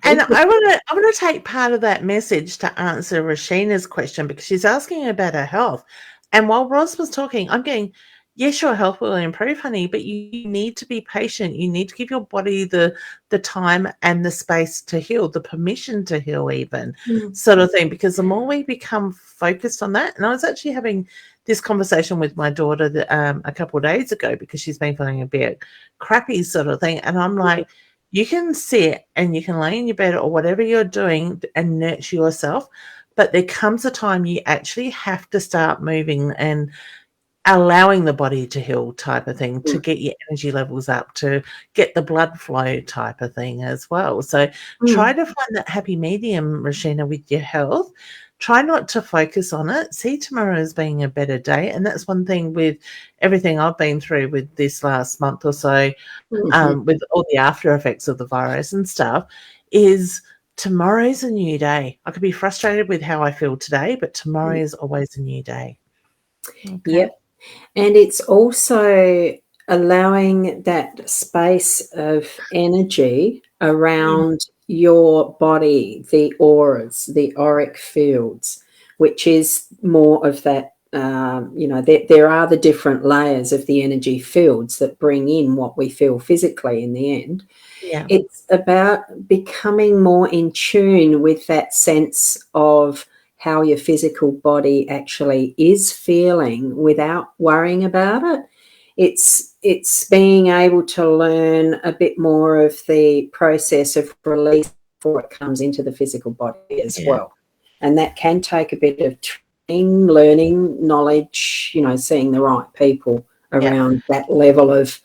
And I want to take part of that message to answer Rashina's question, because she's asking about her health. And while Roz was talking, I'm going, yes, your health will improve, honey, but you need to be patient. You need to give your body the time and the space to heal, the permission to heal even, sort of thing, because the more we become focused on that, and I was actually having this conversation with my daughter a couple of days ago, because she's been feeling a bit crappy sort of thing, and I'm like, you can sit and you can lay in your bed or whatever you're doing and nurture yourself, but there comes a time you actually have to start moving and allowing the body to heal type of thing, to get your energy levels up, to get the blood flow type of thing as well. So try to find that happy medium, Rashina, with your health. Try not to focus on it. See tomorrow as being a better day. And that's one thing with everything I've been through with this last month or so, with all the after effects of the virus and stuff, is tomorrow's a new day. I could be frustrated with how I feel today, but tomorrow is always a new day. Okay. Yep. And it's also allowing that space of energy around your body, the auras, the auric fields, which is more of that, there are the different layers of the energy fields that bring in what we feel physically in the end. Yeah. It's about becoming more in tune with that sense of how your physical body actually is feeling without worrying about it. It's being able to learn a bit more of the process of release before it comes into the physical body as well. And that can take a bit of training, learning, knowledge, seeing the right people around that level of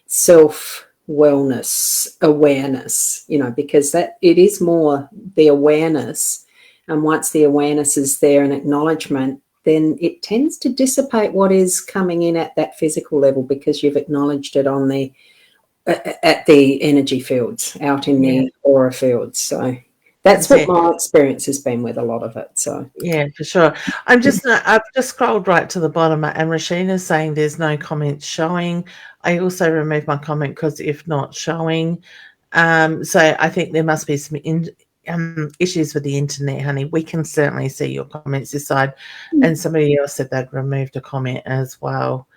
self-wellness, awareness, because that it is more the awareness. And once the awareness is there and acknowledgement, then it tends to dissipate what is coming in at that physical level, because you've acknowledged it on at the energy fields, out in the aura fields. So that's what my experience has been with a lot of it. So yeah, for sure. I've just scrolled right to the bottom, and Rashina's saying there's no comments showing. I also removed my comment because if not showing, so I think there must be some issues with the internet, honey. We can certainly see your comments this side, and somebody else said they'd removed a comment as well,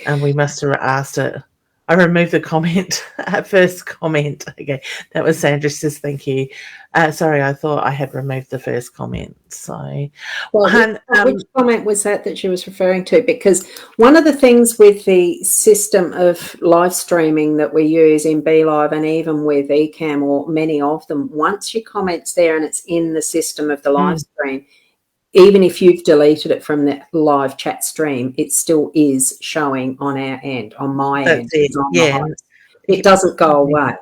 and we must have asked it. I removed the comment, first comment. Okay, that was Sandra says thank you. Sorry, I thought I had removed the first comment. So, which comment was that she was referring to? Because one of the things with the system of live streaming that we use in BeLive and even with Ecamm, or many of them, once your comment's there and it's in the system of the live stream, even if you've deleted it from the live chat stream, it still is showing on our end, on my end. It doesn't go away.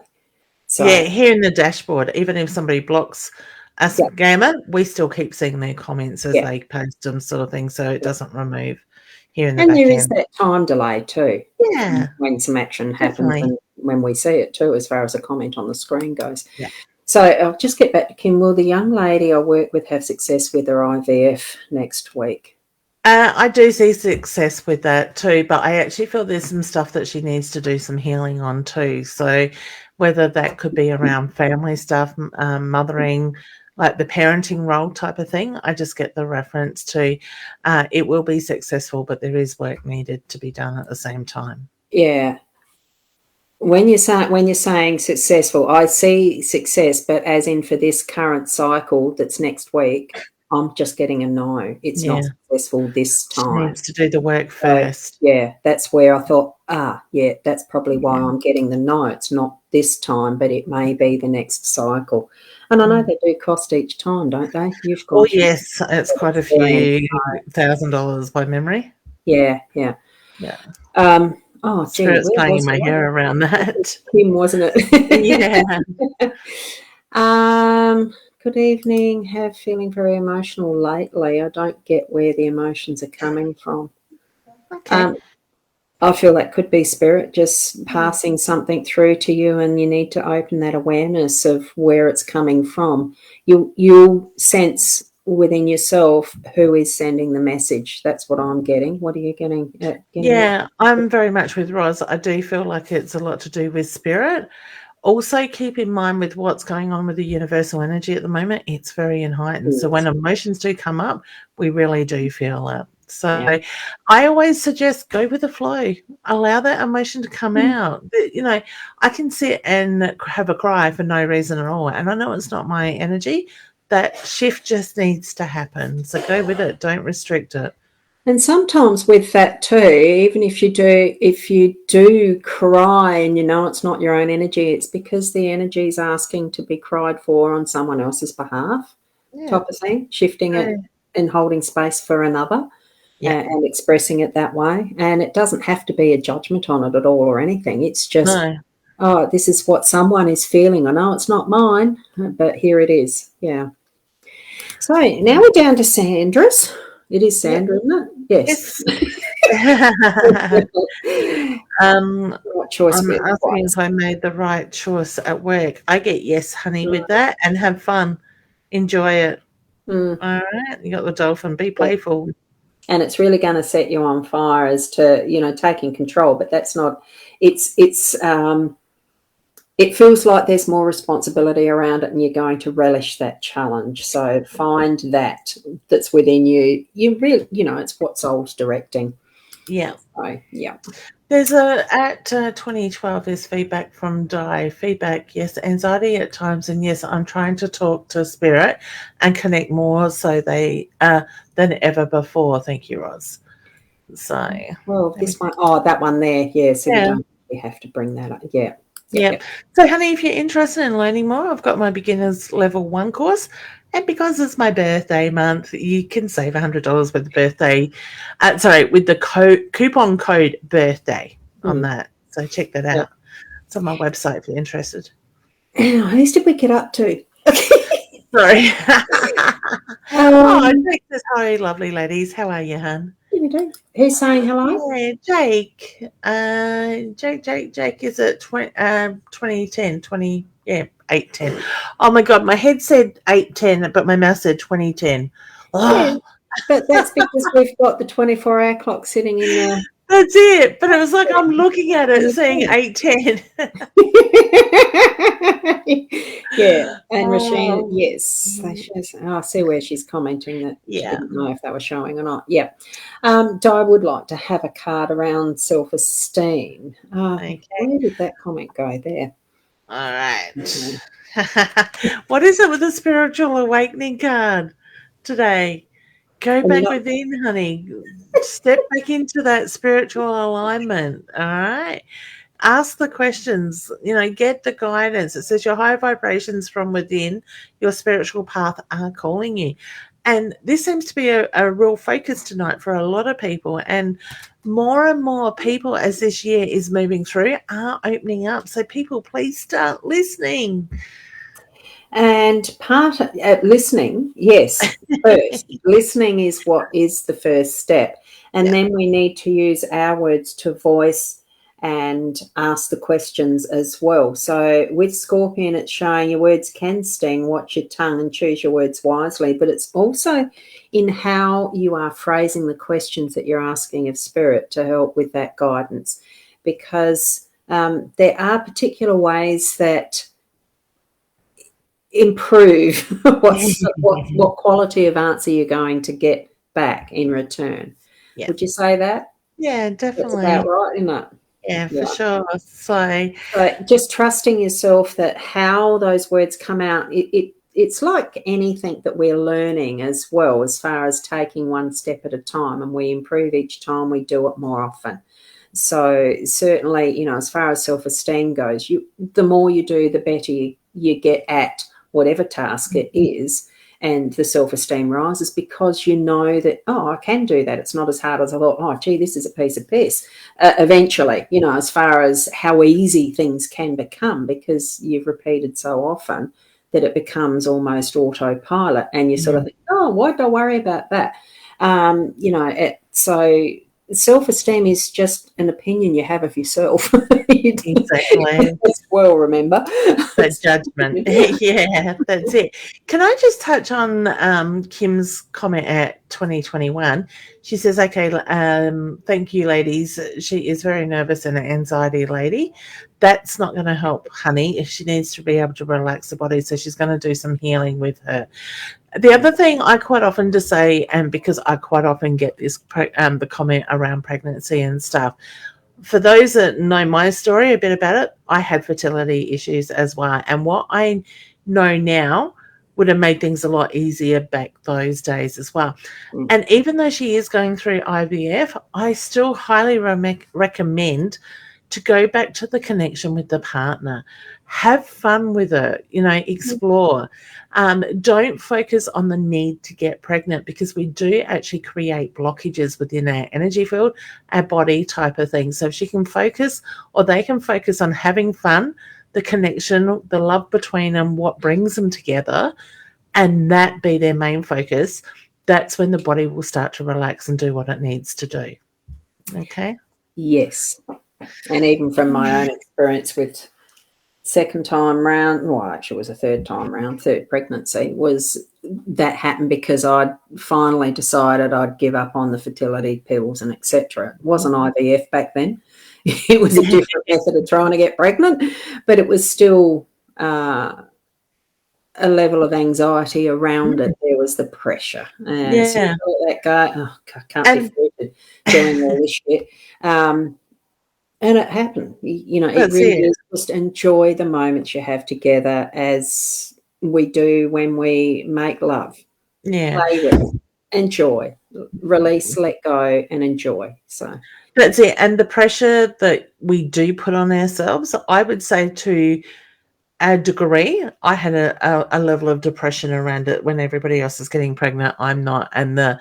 So, here in the dashboard, even if somebody blocks a scammer, we still keep seeing their comments as they post them, sort of thing, so it doesn't remove here in the back end. And there is that time delay too. Yeah. When some action happens and when we see it too, as far as a comment on the screen goes. Yeah. So I'll just get back to Kim. Will the young lady I work with have success with her IVF next week? I do see success with that too, but I actually feel there's some stuff that she needs to do some healing on too. So whether that could be around family stuff, mothering, like the parenting role type of thing, I just get the reference to it will be successful, but there is work needed to be done at the same time. Yeah. When you're saying successful, I see success, but as in for this current cycle that's next week, I'm just getting a no. It's not successful this She time. needs to do the work So, first. yeah, that's where I thought, that's probably why I'm getting the no. It's not this time, but it may be the next cycle. And I know they do cost each time, don't they? You've got yes, it's quite a few $1,000 by memory. Yeah. Oh, gee, Spirit's playing in my hair around that. Kim, wasn't it? Yeah. Good evening. Have feeling very emotional lately. I don't get where the emotions are coming from. Okay. I feel that could be spirit just passing something through to you, and you need to open that awareness of where it's coming from. You'll sense within yourself who is sending the message. That's what I'm getting. What are you getting? Yeah, I'm very much with Roz. I do feel like it's a lot to do with spirit. Also, keep in mind with what's going on with the universal energy at the moment, it's very heightened. So when emotions do come up, we really do feel it. So I always suggest go with the flow. Allow that emotion to come out. You know, I can sit and have a cry for no reason at all. And I know it's not my energy. That shift just needs to happen. So go with it. Don't restrict it. And sometimes with that too, even if you do cry and you know it's not your own energy, it's because the energy is asking to be cried for on someone else's behalf, type of thing, shifting it and holding space for another and expressing it that way. And it doesn't have to be a judgment on it at all or anything. It's just, this is what someone is feeling. I know it's not mine, but here it is. Yeah. So now we're down to Sandra's. It is Sandra, isn't it? Yes. Right choice. I'm asking if I made the right choice at work. I get yes, honey, with that, and have fun. Enjoy it. All right. You got the dolphin. Be playful. And it's really going to set you on fire as to, taking control. But that's not, it feels like there's more responsibility around it and you're going to relish that challenge. So find that's within you. You really, it's what soul's directing. Yeah. So, yeah. There's at 2012 there's feedback from Di. Feedback, yes, anxiety at times, and yes, I'm trying to talk to spirit and connect more so they than ever before. Thank you, Roz. So this one, that one there, so you don't really have to bring that up. Yeah. So, honey, if you're interested in learning more, I've got my beginners level 1 course. And because it's my birthday month, you can save $100 with the birthday. With the coupon code birthday on that. So check that out. It's on my website if you're interested. Who did we get up to? Sorry. Texas. Hi, lovely ladies. How are you, hon? Who's saying hello? Yeah, Jake. Jake is at 2010, 810. Oh my God, my head said 810, but my mouth said 2010. Yeah, but that's because we've got the 24-hour clock sitting in there. That's it. But it was like I'm looking at it saying 810. And Rochelle, yes. I see where she's commenting that she didn't know if that was showing or not. Yeah. Di would like to have a card around self-esteem. Where did that comment go there? All right. What is it with the spiritual awakening card today? Go back within, honey. Step back into that spiritual alignment. All right. Ask the questions, get the guidance. It says your high vibrations from within your spiritual path are calling you. And this seems to be a real focus tonight for a lot of people. And more people as this year is moving through are opening up. So people, please start listening. And part of listening, yes, first. Listening is what is the first step. And then we need to use our words to voice and ask the questions as well. So with Scorpion, it's showing your words can sting, watch your tongue and choose your words wisely, but it's also in how you are phrasing the questions that you're asking of Spirit to help with that guidance, because there are particular ways that improve what quality of answer you're going to get back in return. Yeah. Would you say that? Yeah, definitely. That's about right, isn't it? Yeah, for sure. So just trusting yourself that how those words come out, it's like anything that we're learning as well, as far as taking one step at a time, and we improve each time we do it more often. So certainly, you know, as far as self-esteem goes, the more you do, the better you get at whatever task it is. And the self-esteem rises because you know that, oh, I can do that. It's not as hard as I thought. Oh, gee, this is a piece of piss. Eventually, you know, as far as how easy things can become, because you've repeated so often that it becomes almost autopilot, and you sort of think, oh, why don't I worry about that? You know, so self-esteem is just an opinion you have of yourself. Exactly. As well, remember. That judgment. Yeah, that's it. Can I just touch on Kim's comment at 2021? She says, okay, thank you, ladies. She is very nervous and an anxiety lady. That's not going to help, honey. She needs to be able to relax the body, so she's going to do some healing with her. The other thing I quite often to say, and because I quite often get this the comment around pregnancy and stuff, for those that know my story a bit about it, I had fertility issues as well. And what I know now would have made things a lot easier back those days as well. And even though she is going through IVF, I still highly recommend to go back to the connection with the partner. Have fun with it, you know, explore. Don't focus on the need to get pregnant, because we do actually create blockages within our energy field, our body type of thing. So if she can focus, or they can focus on having fun, the connection, the love between them, what brings them together, and that be their main focus, that's when the body will start to relax and do what it needs to do. Okay? Yes. And even from my own experience with second time round, well, actually it was a third time round, third pregnancy, was that happened because I'd finally decided I'd give up on the fertility pills and etc. It wasn't IVF back then. It was a different method of trying to get pregnant, but it was still a level of anxiety around it. There was the pressure. And so you let that go, oh, I can't be doing all this shit. And it happened. You know, it really is just enjoy the moments you have together, as we do when we make love. Yeah. Play with, enjoy, release, let go, and enjoy. So that's it. And the pressure that we do put on ourselves, I would say to a degree, I had a level of depression around it. When everybody else is getting pregnant, I'm not. And the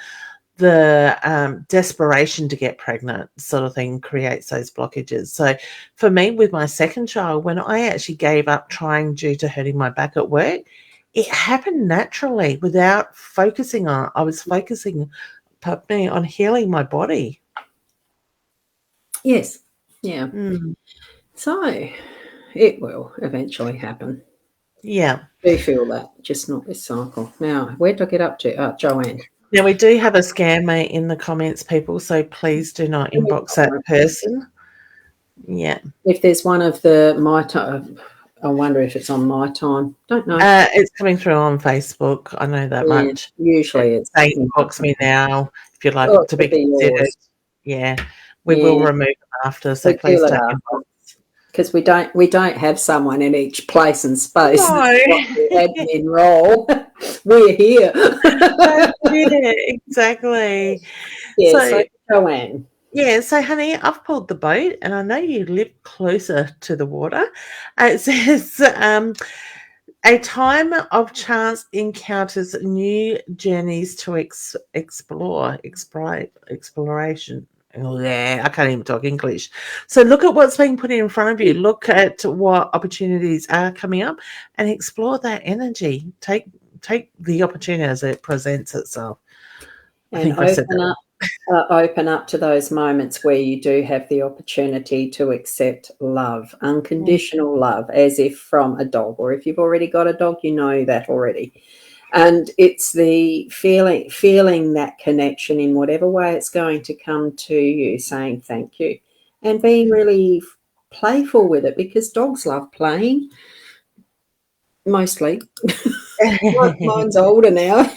desperation to get pregnant sort of thing creates those blockages. So for me, with my second child, when I actually gave up trying due to hurting my back at work, it happened naturally without focusing on it. I was focusing on healing my body. Yes. Yeah. So it will eventually happen. Yeah. I do feel that, just not this cycle. Now, where did I get up to? Joanne. Now, we do have a scam mate in the comments, people, so please do not inbox that person. Yeah. If there's one of the my time, I wonder if it's on my time. Don't know. It's coming through on Facebook. I know that much. Usually it's saying inbox me now if you'd like to be considered. Yours. Yeah. We will remove them after, so please don't inbox. Because we don't have someone in each place and space. No. Admin role. We're here. Yeah, exactly. Yeah, so Joanne. Yeah, so honey, I've pulled the boat, and I know you live closer to the water. It says a time of chance encounters, new journeys to exploration. Oh, yeah, I can't even talk English. So look at what's being put in front of you. Look at what opportunities are coming up and explore that energy. Take the opportunity as it presents itself. And open up open up to those moments where you do have the opportunity to accept love, unconditional love, as if from a dog, or if you've already got a dog, you know that already. And it's the feeling that connection in whatever way it's going to come to you, saying thank you, and being really playful with it, because dogs love playing, mostly. Mine's older now.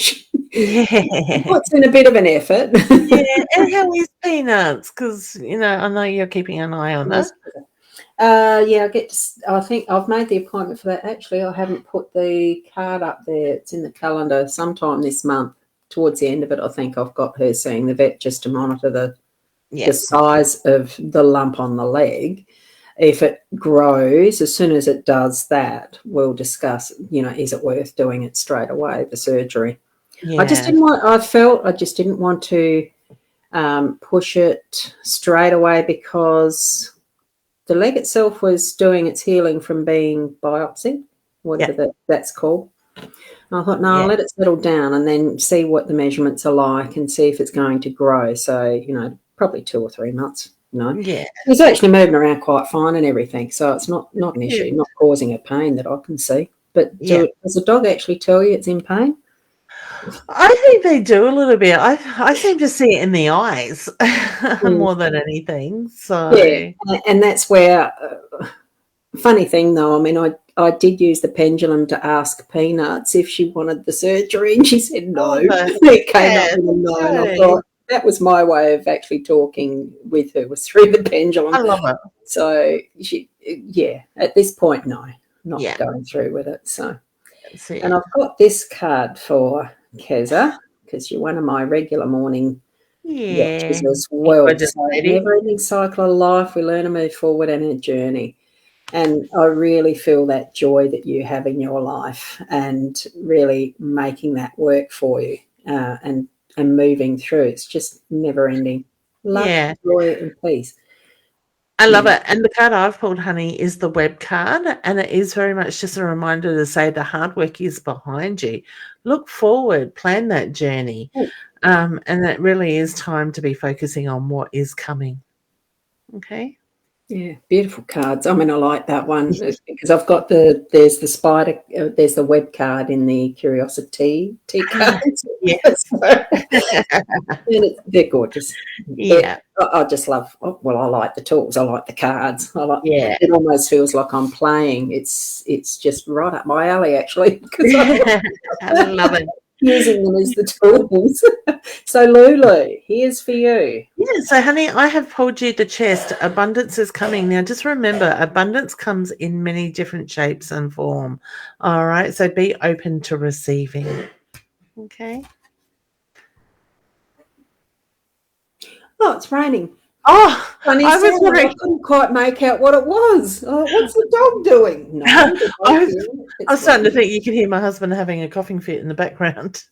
Yeah. Puts in a bit of an effort. Yeah, and how is Peanuts? Because, I know you're keeping an eye on that. Yeah, I think I've made the appointment for that. Actually, I haven't put the card up there. It's in the calendar sometime this month. Towards the end of it, I think I've got her seeing the vet just to monitor the size of the lump on the leg. If it grows, as soon as it does that, we'll discuss, is it worth doing it straight away, the surgery. Yeah. I just didn't want to push it straight away, because the leg itself was doing its healing from being biopsied, whatever that's called. And I thought, no, I'll let it settle down and then see what the measurements are like and see if it's going to grow. So, probably 2 or 3 months. Yeah. He's actually moving around quite fine and everything, so it's not an issue, not causing a pain that I can see. But does the dog actually tell you it's in pain? I think they do a little bit. I seem to see it in the eyes more than anything. So yeah, and that's where. Funny thing though, I mean, I did use the pendulum to ask Peanuts if she wanted the surgery, and she said no. It came up with a no, and I thought that was my way of actually talking with her, was through the pendulum. I love it. So at this point, no, not going through with it. So, and I've got this card for Keza, because you're one of my regular morning watchers as well. So, never-ending cycle of life, we learn to move forward in a journey. And I really feel that joy that you have in your life, and really making that work for you, and moving through. It's just never ending. Love, joy, and peace. I love it. And the card I've pulled, honey, is the web card. And it is very much just a reminder to say the hard work is behind you. Look forward, plan that journey. And it really is time to be focusing on what is coming. Okay. Yeah, beautiful cards. I mean, I like that one because I've got there's the spider, there's the web card in the curiosity cards. Yes. And they're gorgeous. Yeah. I just love, I like the tools. I like the cards. It almost feels like I'm playing. It's just right up my alley, actually. Because I love it. Using them as the tools. So, Lulu, here's for you. Yeah, so, honey, I have pulled you the chest. Abundance is coming. Now, just remember, abundance comes in many different shapes and form. All right, so be open to receiving. Okay. Oh, it's raining. Oh, I couldn't quite make out what it was. Oh, what's the dog doing? No, I was starting to think you could hear my husband having a coughing fit in the background.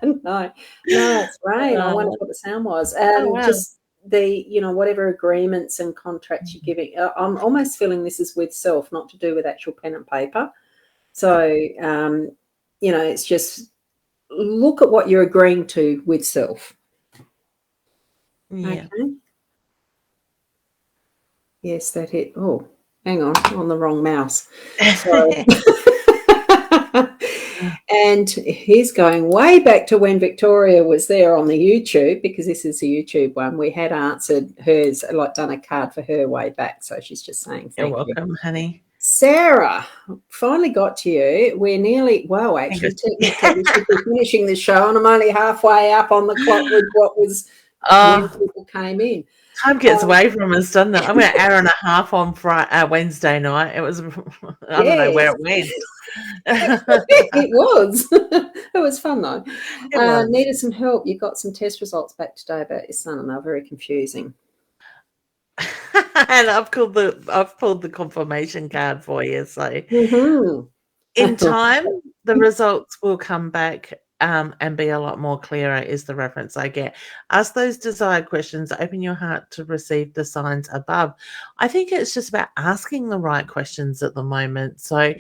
No, it's rain. I wonder what the sound was. Just the, whatever agreements and contracts you're giving. I'm almost feeling this is with self, not to do with actual pen and paper. So, it's just look at what you're agreeing to with self. Yeah. Okay. Yes, that hit. Oh, hang on the wrong mouse. Sorry. And he's going way back to when Victoria was there on the YouTube, because this is a YouTube one. We had answered hers, done a card for her way back. So she's just saying thank you. You're welcome, honey. Sarah, finally got to you. We're nearly, actually, technically we should be finishing the show, and I'm only halfway up on the clock with what was when people came in. Time gets away from us, doesn't it? I'm an hour and a half on Wednesday night. It was, I don't know where it went. It was. It was fun, though. Needed some help. You got some test results back today about your son, and they're very confusing. And I've pulled the confirmation card for you. So in time, the results will come back and be a lot more clearer, is the reference I get. Ask those desired questions, open your heart to receive the signs above. I think it's just about asking the right questions at the moment. So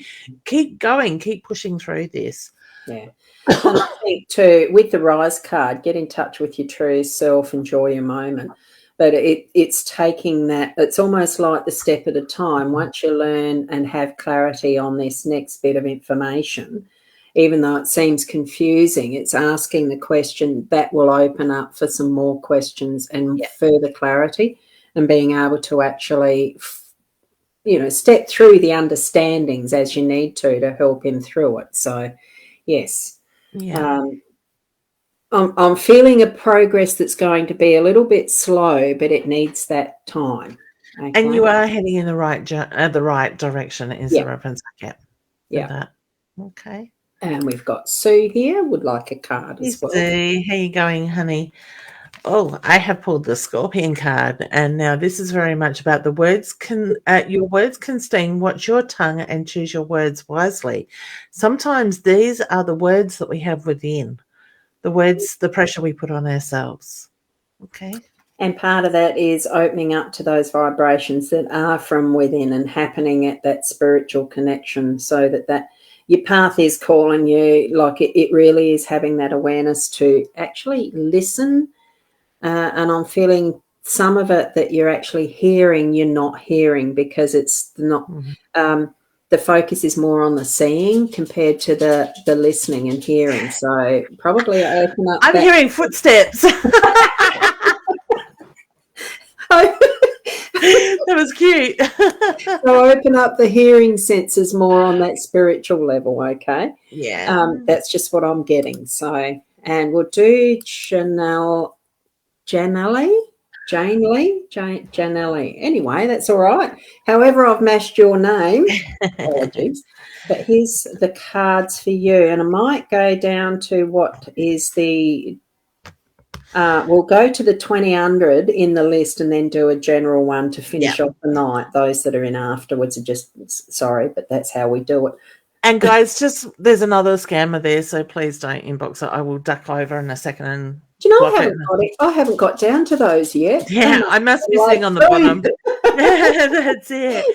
keep going, keep pushing through this. Yeah. And I think too, with the Rise card, get in touch with your true self, enjoy your moment. But it's taking that, it's almost like the step at a time. Once you learn and have clarity on this next bit of information, even though it seems confusing, it's asking the question that will open up for some more questions and further clarity, and being able to actually, step through the understandings as you need to help him through it. So, yes. Yeah. I'm feeling a progress that's going to be a little bit slow, but it needs that time. Okay? And you are heading in the right direction, is the reference I get. Yeah. That. Okay. And we've got Sue here, would like a card as well. Sue, how you going, honey? Oh, I have pulled the Scorpion card, and now this is very much about the words. Your words can sting. Watch your tongue and choose your words wisely. Sometimes these are the words that we have within, the words, the pressure we put on ourselves. Okay. And part of that is opening up to those vibrations that are from within and happening at that spiritual connection, so that your path is calling you. Like it really is having that awareness to actually listen. And I'm feeling some of it that you're actually hearing, you're not hearing, because it's not. The focus is more on the seeing compared to the listening and hearing. So probably open up. I'm hearing footsteps. That was cute. So open up the hearing senses more on that spiritual level, okay? Yeah. That's just what I'm getting. So, and we'll do Janelle. Anyway, that's all right. However I've mashed your name, apologies. But here's the cards for you. And I might go down to what is the... we'll go to the 2000 in the list and then do a general one to finish off the night. Those that are in afterwards are just, sorry, but that's how we do it. And guys, there's another scammer there, so please don't inbox it. I will duck over in a second and... Do you know, I haven't got down to those yet. Yeah, I must be sitting on the bottom. That's it.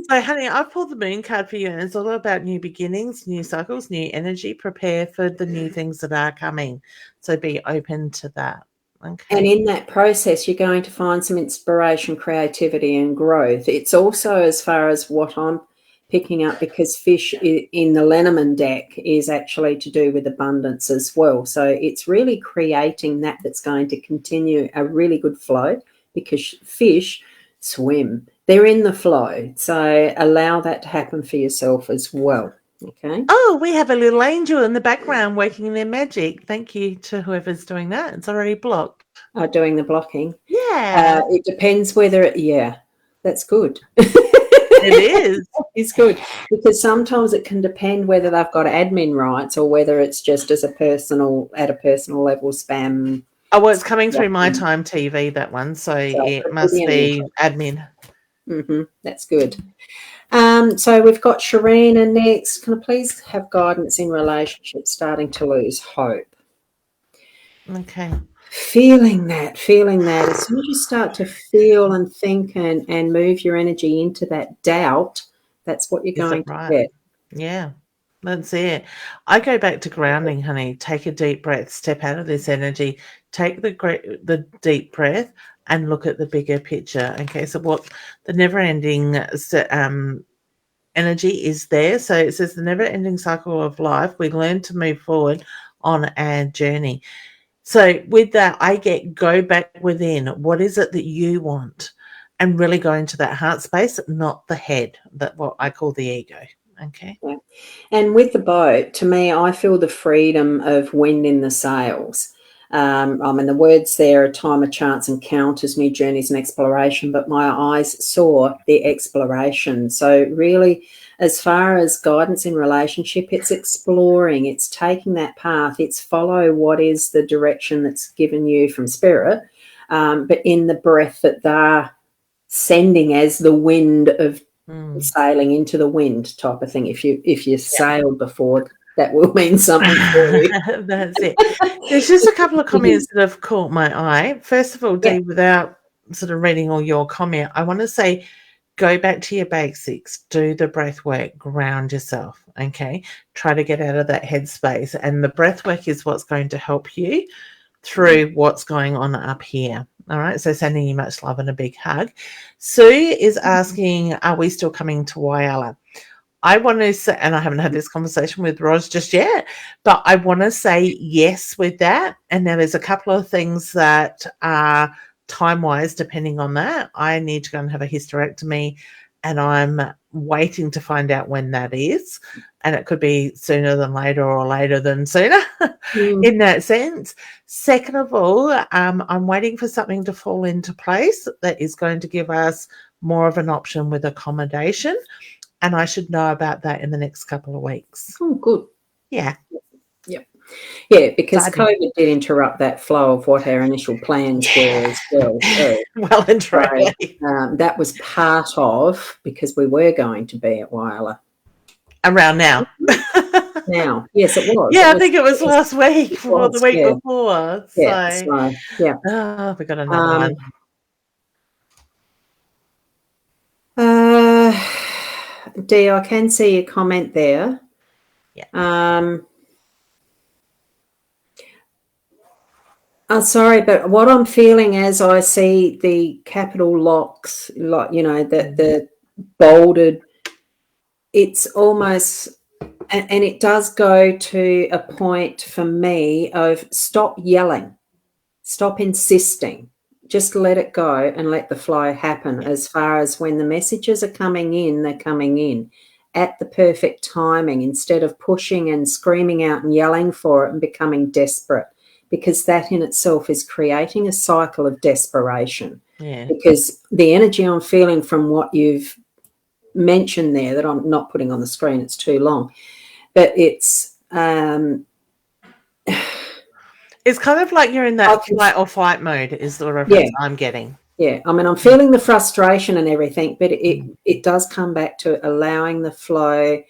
So, honey, I pulled the moon card for you, and it's all about new beginnings, new cycles, new energy. Prepare for the new things that are coming. So be open to that. Okay. And in that process, you're going to find some inspiration, creativity, and growth. It's also, as far as what I'm picking up, because fish in the Lenormand deck is actually to do with abundance as well. So it's really creating that's going to continue a really good flow, because fish swim. They're in the flow. So allow that to happen for yourself as well. Okay. Oh, we have a little angel in the background working their magic. Thank you to whoever's doing that. It's already blocked. Oh, doing the blocking. Yeah. It depends whether that's good. It is. It's good, because sometimes it can depend whether they've got admin rights or whether it's just at a personal level spam. Oh, well, it's coming through My Time TV, that one, so it must be admin. That's good. So we've got Sharina next. Can I please have guidance in relationships starting to lose hope? Okay. Feeling that. As soon as you start to feel and think and move your energy into that doubt, that's what you're going to get. Yeah, that's it. I go back to grounding, honey. Take a deep breath. Step out of this energy. Take the deep breath and look at the bigger picture. Okay, so what the never-ending energy is there. So it says the never-ending cycle of life. We learn to move forward on our journey. So with that, I go back within. What is it that you want? And really go into that heart space, not the head, that what I call the ego. Okay. Yeah. And with the boat, to me, I feel the freedom of wind in the sails. The words there are time of chance, encounters, new journeys and exploration, but my eyes saw the exploration. So really, as far as guidance in relationship, it's exploring, it's taking that path, it's follow what is the direction that's given you from spirit, but in the breath that they're sending as the wind of sailing into the wind type of thing. If you sailed before, that will mean something for you. That's it. There's just a couple of comments that have caught my eye. First of all, Dee, without sort of reading all your comment, I want to say go back to your basics, do the breath work, ground yourself, okay? Try to get out of that headspace. And the breath work is what's going to help you through what's going on up here. All right, so sending you much love and a big hug. Sue is asking, are we still coming to Whyalla? I want to say, and I haven't had this conversation with Roz just yet, but I want to say yes with that. And now there's a couple of things that are time-wise, depending on that. I need to go and have a hysterectomy, and I'm waiting to find out when that is. And it could be sooner than later or later than sooner in that sense. Second of all, I'm waiting for something to fall into place that is going to give us more of an option with accommodation. And I should know about that in the next couple of weeks. Oh, good. Yeah. Yep. Yeah, because COVID did interrupt that flow of what our initial plans were as well. So, well and truly. That was part of, because we were going to be at Whyalla. Around now. Now, yes, it was. Yeah, I think it was last week or the week before. Yeah, yeah. Oh, we got another one. Dee, I can see a comment there. Yeah. I'm sorry, but what I'm feeling as I see the capital locks, like, you know, the bolded, it's almost, and it does go to a point for me of stop yelling, stop insisting. Just let it go and let the flow happen. As far as when the messages are coming in, they're coming in at the perfect timing instead of pushing and screaming out and yelling for it and becoming desperate, because that in itself is creating a cycle of desperation. Yeah. Because the energy I'm feeling from what you've mentioned there, that I'm not putting on the screen, it's too long, but it's it's kind of like you're in that flight or fight mode is the reference I'm getting. Yeah, I mean, I'm feeling the frustration and everything, but it does come back to allowing the flow,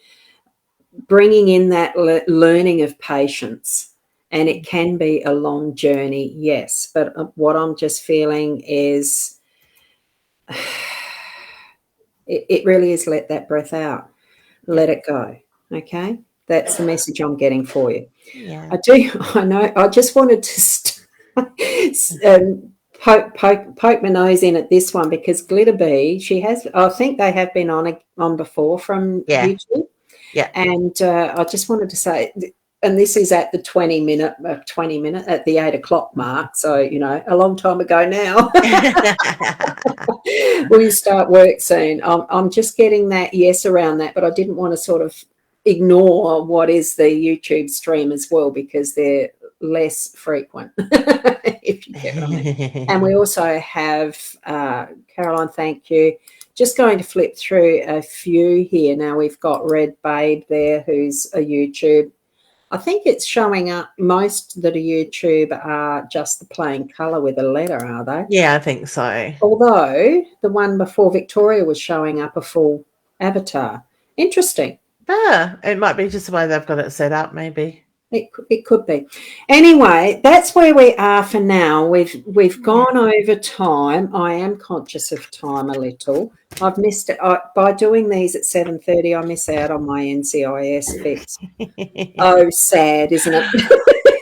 bringing in that learning of patience. And it can be a long journey, yes. But what I'm just feeling is it really is let that breath out. Let it go, okay? That's the message I'm getting for you. Yeah. I know. I just wanted to poke my nose in at this one, because Glitterbee, I think they have been on before from YouTube. Yeah. And I just wanted to say, and this is at the 20 minute at the 8 o'clock mark. So, you know, a long time ago now. We start work soon. I'm just getting that yes around that, but I didn't want to sort of ignore what is the YouTube stream as well, because they're less frequent, if you get what I mean. And we also have, Caroline, thank you. Just going to flip through a few here. Now we've got Red Babe there, who's a YouTube. I think it's showing up, most that are YouTube are just the plain colour with a letter, are they? Yeah, I think so. Although the one before Victoria was showing up a full avatar. Interesting. It might be just the way they've got it set up, maybe. It could be. Anyway, that's where we are for now. We've gone over time. I am conscious of time a little. I've missed it. By doing these at 7:30, I miss out on my NCIS fix. Oh, sad, isn't it?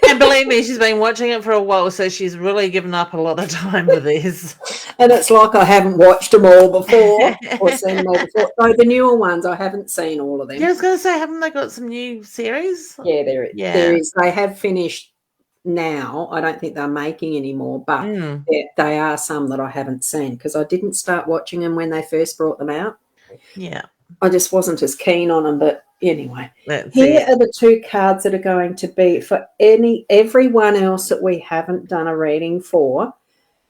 And believe me, she's been watching it for a while, so she's really given up a lot of time for this. And it's like I haven't watched them all before or seen them all before. So the newer ones, I haven't seen all of them. Yeah, I was going to say, haven't they got some new series? Yeah, there is. They have finished now. I don't think they're making any more, but they are some that I haven't seen, because I didn't start watching them when they first brought them out. Yeah. I just wasn't as keen on them, but anyway. Here are the two cards that are going to be for everyone else that we haven't done a reading for.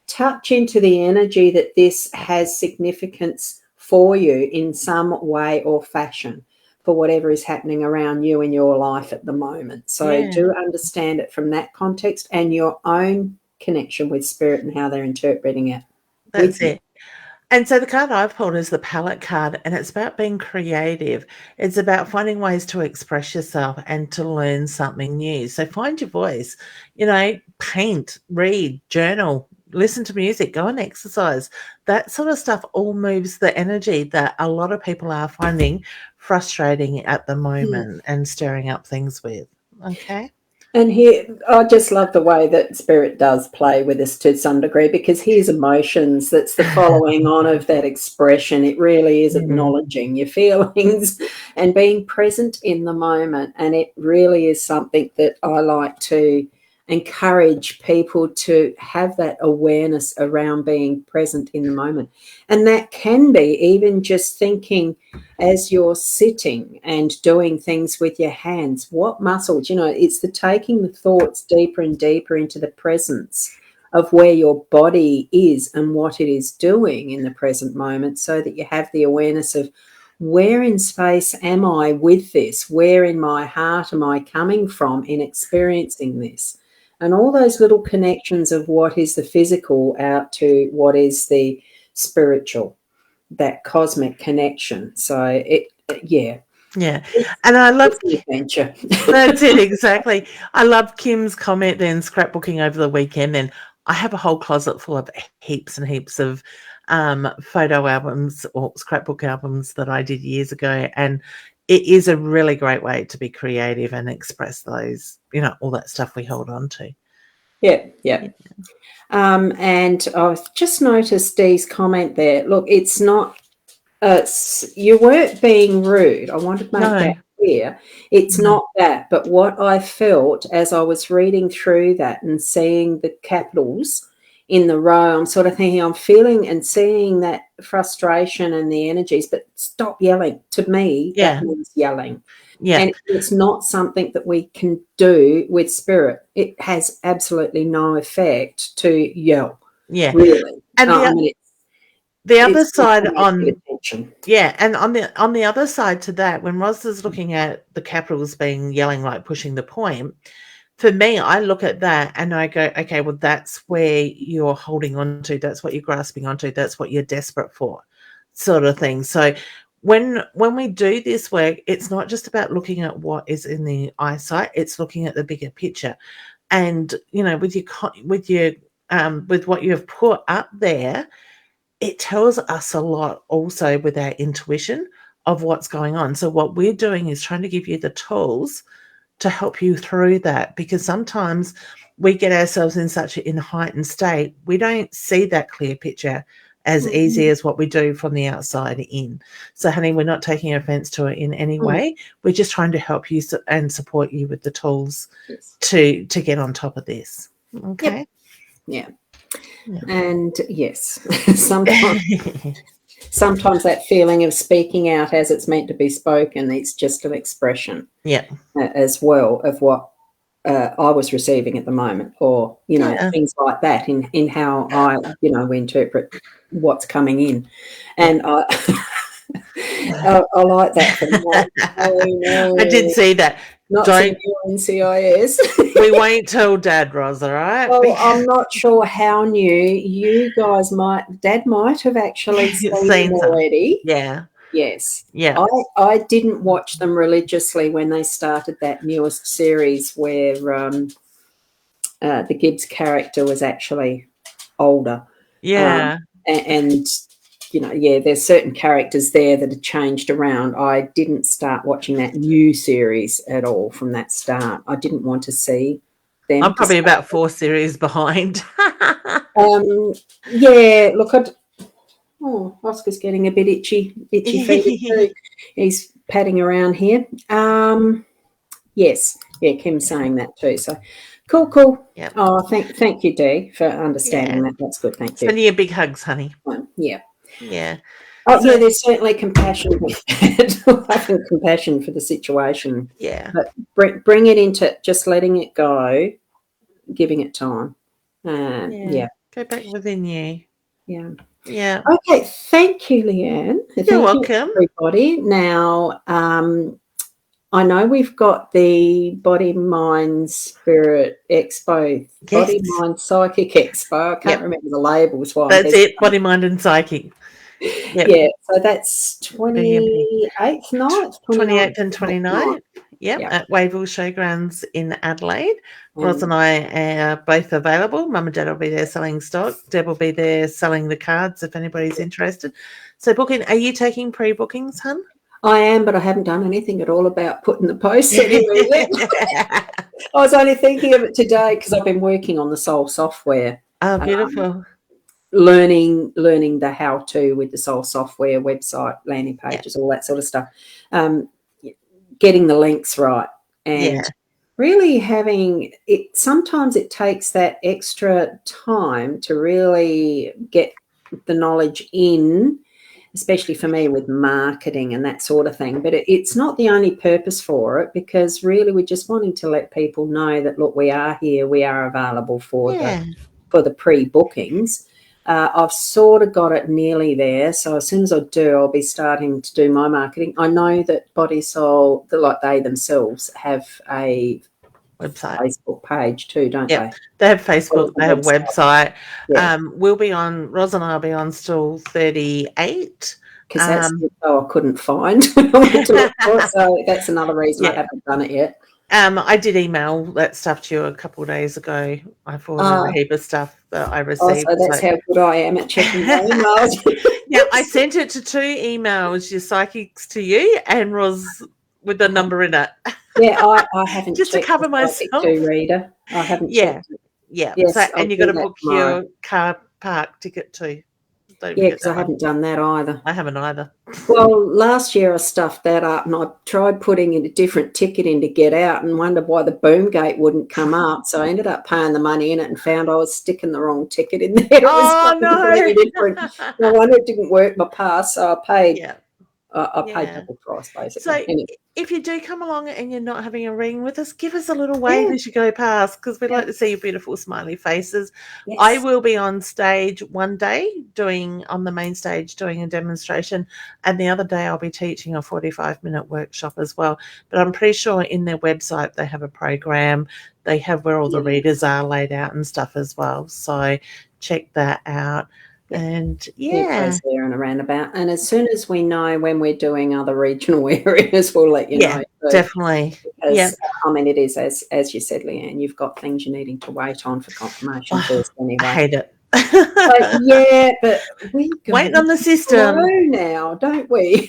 Touch into the energy that this has significance for you in some way or fashion for whatever is happening around you in your life at the moment. So do understand it from that context and your own connection with spirit and how they're interpreting it. That's it. And so the card I've pulled is the palette card, and it's about being creative. It's about finding ways to express yourself and to learn something new. So find your voice, you know, paint, read, journal, listen to music, go and exercise. That sort of stuff all moves the energy that a lot of people are finding frustrating at the moment and stirring up things with. Okay. And here, I just love the way that spirit does play with us to some degree, because here's emotions. That's the following on of that expression. It really is acknowledging your feelings and being present in the moment. And it really is something that I like to encourage people to have, that awareness around being present in the moment. And that can be even just thinking as you're sitting and doing things with your hands, what muscles, it's the taking the thoughts deeper and deeper into the presence of where your body is and what it is doing in the present moment, so that you have the awareness of, where in space am I with this? Where in my heart am I coming from in experiencing this? And all those little connections of what is the physical out to what is the spiritual, that cosmic connection. So yeah. And I love the adventure. That's it, exactly. I love Kim's comment then, scrapbooking over the weekend, and I have a whole closet full of heaps and heaps of photo albums or scrapbook albums that I did years ago, and it is a really great way to be creative and express those, all that stuff we hold on to. Yeah. And I've just noticed Dee's comment there. Look, it's not, you weren't being rude. I want to make that clear. It's not that. But what I felt as I was reading through that and seeing the capitals in the row, I'm sort of thinking, I'm feeling and seeing that frustration and the energies, but stop yelling. To me, that means yelling. Yeah. And it's not something that we can do with spirit. It has absolutely no effect to yell. Yeah. Really. And the other side on and on the other side to that, when Roz is looking at the capitals being yelling, like pushing the point, for me, I look at that and I go, okay, well, that's where you're holding on to, that's what you're grasping onto, that's what you're desperate for, sort of thing. So when we do this work, it's not just about looking at what is in the eyesight, it's looking at the bigger picture. And with what you have put up there, it tells us a lot also with our intuition of what's going on. So what we're doing is trying to give you the tools to help you through that, because sometimes we get ourselves in such a heightened state, we don't see that clear picture as easy as what we do from the outside in. So, honey, we're not taking offense to it in any way. We're just trying to help you and support you with the tools to get on top of this. Okay? Yeah. And yes, sometimes that feeling of speaking out as it's meant to be spoken, it's just an expression as well of what I was receiving at the moment, or things like that in how I interpret what's coming in. And I like that from that. Oh, no. I did see that. Not NCIS. We won't tell Dad, Roz, all right? Well, I'm not sure how new. You guys Dad might have actually seen them already. Yeah. Yes. Yeah. I didn't watch them religiously when they started that newest series where the Gibbs character was actually older. Yeah. And there's certain characters there that have changed around. I didn't start watching that new series at all from that start. I didn't want to see them. I'm probably about 4 series behind. Look, Oscar's getting a bit itchy feet too. He's padding around here. Yes. Yeah, Kim's saying that too. So cool. Yep. Oh, thank you, Dee, for understanding that. That's good. Thank you. Send you big hugs, honey. Yeah. Yeah. Oh, yeah, there's certainly compassion with that. Having compassion for the situation. Yeah. But bring it into just letting it go, giving it time. Yeah. Go back within you. Yeah. Yeah. Okay. Thank you, Leanne. You're welcome. Everybody. Now, I know we've got the Body, Mind, Spirit Expo, Body, Mind, Psychic Expo. I can't remember the labels. That's it, Body, Mind and Psychic. Yep. Yeah, so that's 28th night? 28th and 29th. Yep, Yeah. at Wayville Showgrounds in Adelaide. Roz And and I are both available. Mum and Dad will be there selling stock. Deb will be there selling the cards if anybody's interested. So booking, are you taking pre-bookings, hun? I am, but I haven't done anything at all about putting the posts anywhere yet. I was only thinking of it today because I've been working on the Soul software. Oh, beautiful. Learning the how-to with the Soul software, website, landing pages, all that sort of stuff. Getting the links right and really having it. Sometimes it takes that extra time to really get the knowledge in, especially for me with marketing and that sort of thing. But it's not the only purpose for it, because really we're just wanting to let people know that, look, we are here, we are available for the pre-bookings. I've sort of got it nearly there. So as soon as I do, I'll be starting to do my marketing. I know that Body Soul, like they themselves, have a website, Facebook page too, don't they? They have Facebook, they have website. Yeah. We'll be on, Roz and I will be on stall 38. Because that's I couldn't find when I went to look for it. So that's another reason I haven't done it yet. I did email that stuff to you a couple of days ago. I forwarded a heap of stuff that I received. So that's how good I am at checking my emails. I sent it to 2 emails, your psychics to you and Roz with the number in it. Yeah, I haven't just to cover myself. Reader. I haven't checked it. Yeah. Yes, so, and you've got to book your car park ticket too. Because I haven't done that either. I haven't either. Well, last year I stuffed that up and I tried putting in a different ticket in to get out and wondered why the boom gate wouldn't come up. So I ended up paying the money in it and found I was sticking the wrong ticket in there. Oh, no. Different. No wonder it didn't work my pass, so I paid. I paid double price, basically. So if you do come along and you're not having a reading with us, give us a little wave as you go past, because we'd like to see your beautiful smiley faces. Yes. I will be on stage one day on the main stage doing a demonstration, and the other day I'll be teaching a 45-minute workshop as well. But I'm pretty sure in their website they have a program. They have where all the readers are laid out and stuff as well. So check that out. And it goes there and around about. And as soon as we know when we're doing other regional areas, we'll let you know. So, definitely. Because, I mean, it is as you said, Leanne, you've got things you needing to wait on for confirmation first anyway. I hate it. But we waiting on the system now, don't we?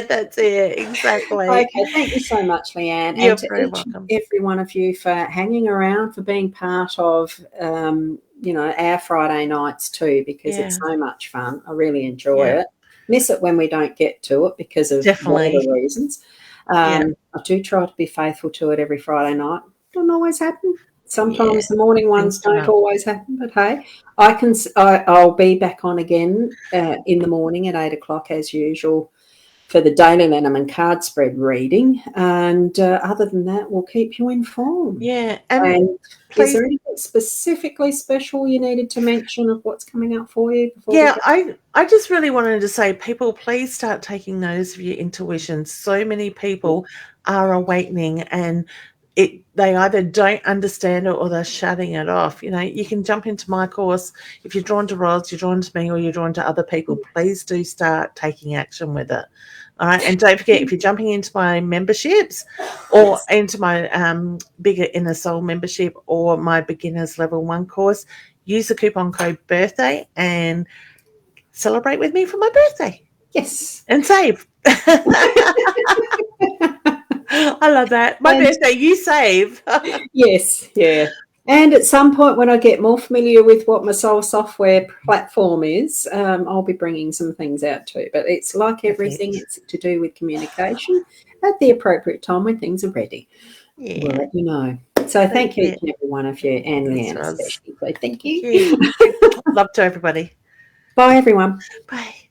That's it, exactly. Okay, thank you so much, Leanne. You're very welcome. Every one of you for hanging around, for being part of our Friday nights too, because it's so much fun. I really enjoy it. Miss it when we don't get to it because of whatever reasons. I do try to be faithful to it every Friday night. Doesn't always happen. Sometimes the morning ones don't always happen, but hey, I'll be back on again in the morning at 8 o'clock as usual for the daily Lenormand card spread reading. And other than that, we'll keep you informed. Yeah. And is there anything specifically special you needed to mention of what's coming up for you? I just really wanted to say, people, please start taking notice of your intuition. So many people are awakening, and they either don't understand it or they're shutting it off. You can jump into my course. If you're drawn to Roz, you're drawn to me, or you're drawn to other people, please do start taking action with it. All right. And don't forget, if you're jumping into my memberships or into my bigger Inner Soul membership or my beginners level 1 course, use the coupon code birthday and celebrate with me for my birthday. Yes. And save. I love that. My birthday, you save. Yes, yeah. And at some point when I get more familiar with what my Soul software platform is, I'll be bringing some things out too. But it's like everything, it's to do with communication at the appropriate time when things are ready. Yeah. We'll let you know. So thank you to every one of you, and Leanne especially. Thank you. Love to everybody. Bye, everyone. Bye.